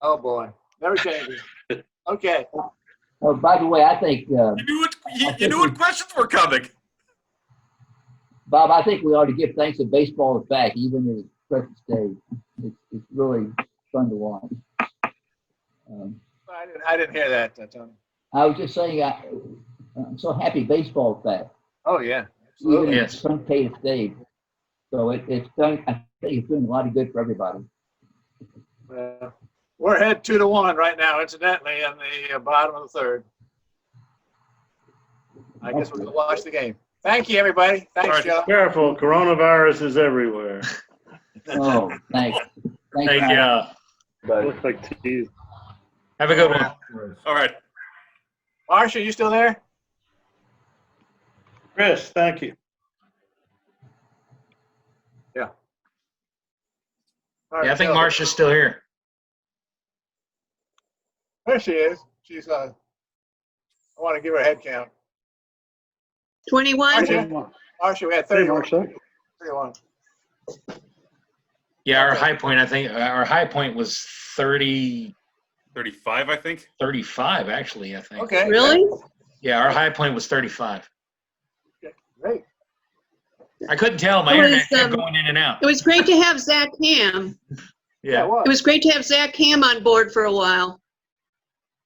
Oh boy, never changes. Okay. Oh, by the way, I think You knew what questions were coming. Bob, I think we ought to give thanks to baseball is back, even in its present stage. It's really fun to watch. I didn't hear that, Tony. I was just saying, I'm so happy baseball is back, Oh yeah, even absolutely. in its truncated stage. So it's done. I think it's doing a lot of good for everybody. We're ahead 2-1 right now, incidentally, in the bottom of the third. I guess we're going to watch the game. Thank you, everybody. Thanks, Joe. Careful, coronavirus is everywhere. Oh, thanks. Thank you. Looks like tease. Have a good one. All right. Marcia, you still there? Chris, thank you. Yeah. Yeah, I think Marcia's still here. There she is. She's I want to give her a head count. 21? Marcia, we had Hey, 31. Marcia. 31. Yeah, our high point, I think, our high point was 30. 35, I think. 35, actually, I think. Okay. Really? Yeah, our high point was 35. Okay, great. I couldn't tell. My It was, internet kept going in and out. It was great to have Zach Ham. Yeah. It was great to have Zach Ham on board for a while.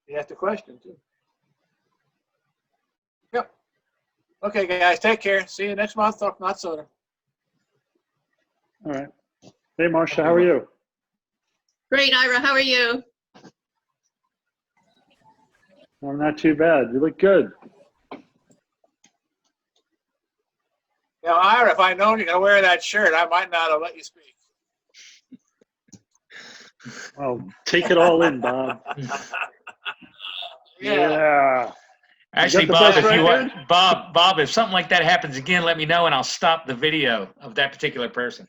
He asked a question, too. Yep. Okay, guys, take care. See you next month, or not sooner. All right. Hey, Marcia, how are you? Great, Ira. How are you? I'm not too bad. You look good. Now, Ira, if I'd known you were going to wear that shirt, I might not have let you speak. Well, take it all in, Bob. Yeah. Actually, You got the Bob, best if you record? want, Bob, if something like that happens again, let me know and I'll stop the video of that particular person.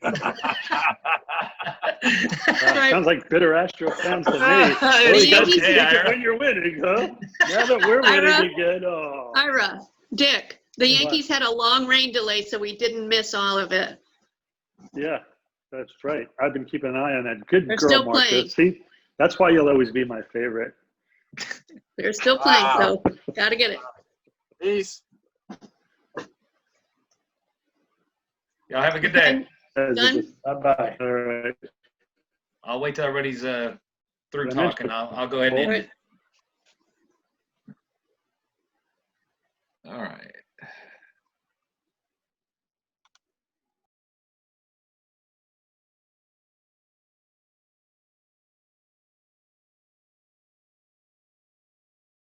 Sounds like bitter Astro fans to me. The Oh, you guys Yankees- take it when you're winning, huh? Now that we're winning Ira? again, oh. Ira, Dick, the What? Yankees had a long rain delay, so we didn't miss all of it. Yeah, that's right. I've been keeping an eye on that. Good They're girl, still Marcia. playing. See, that's why you'll always be my favorite. They're still playing, so gotta get it. Peace. Y'all have a good day. Done? Bye-bye. All right. I'll wait till everybody's through I mentioned talking. I'll go ahead and before. end it.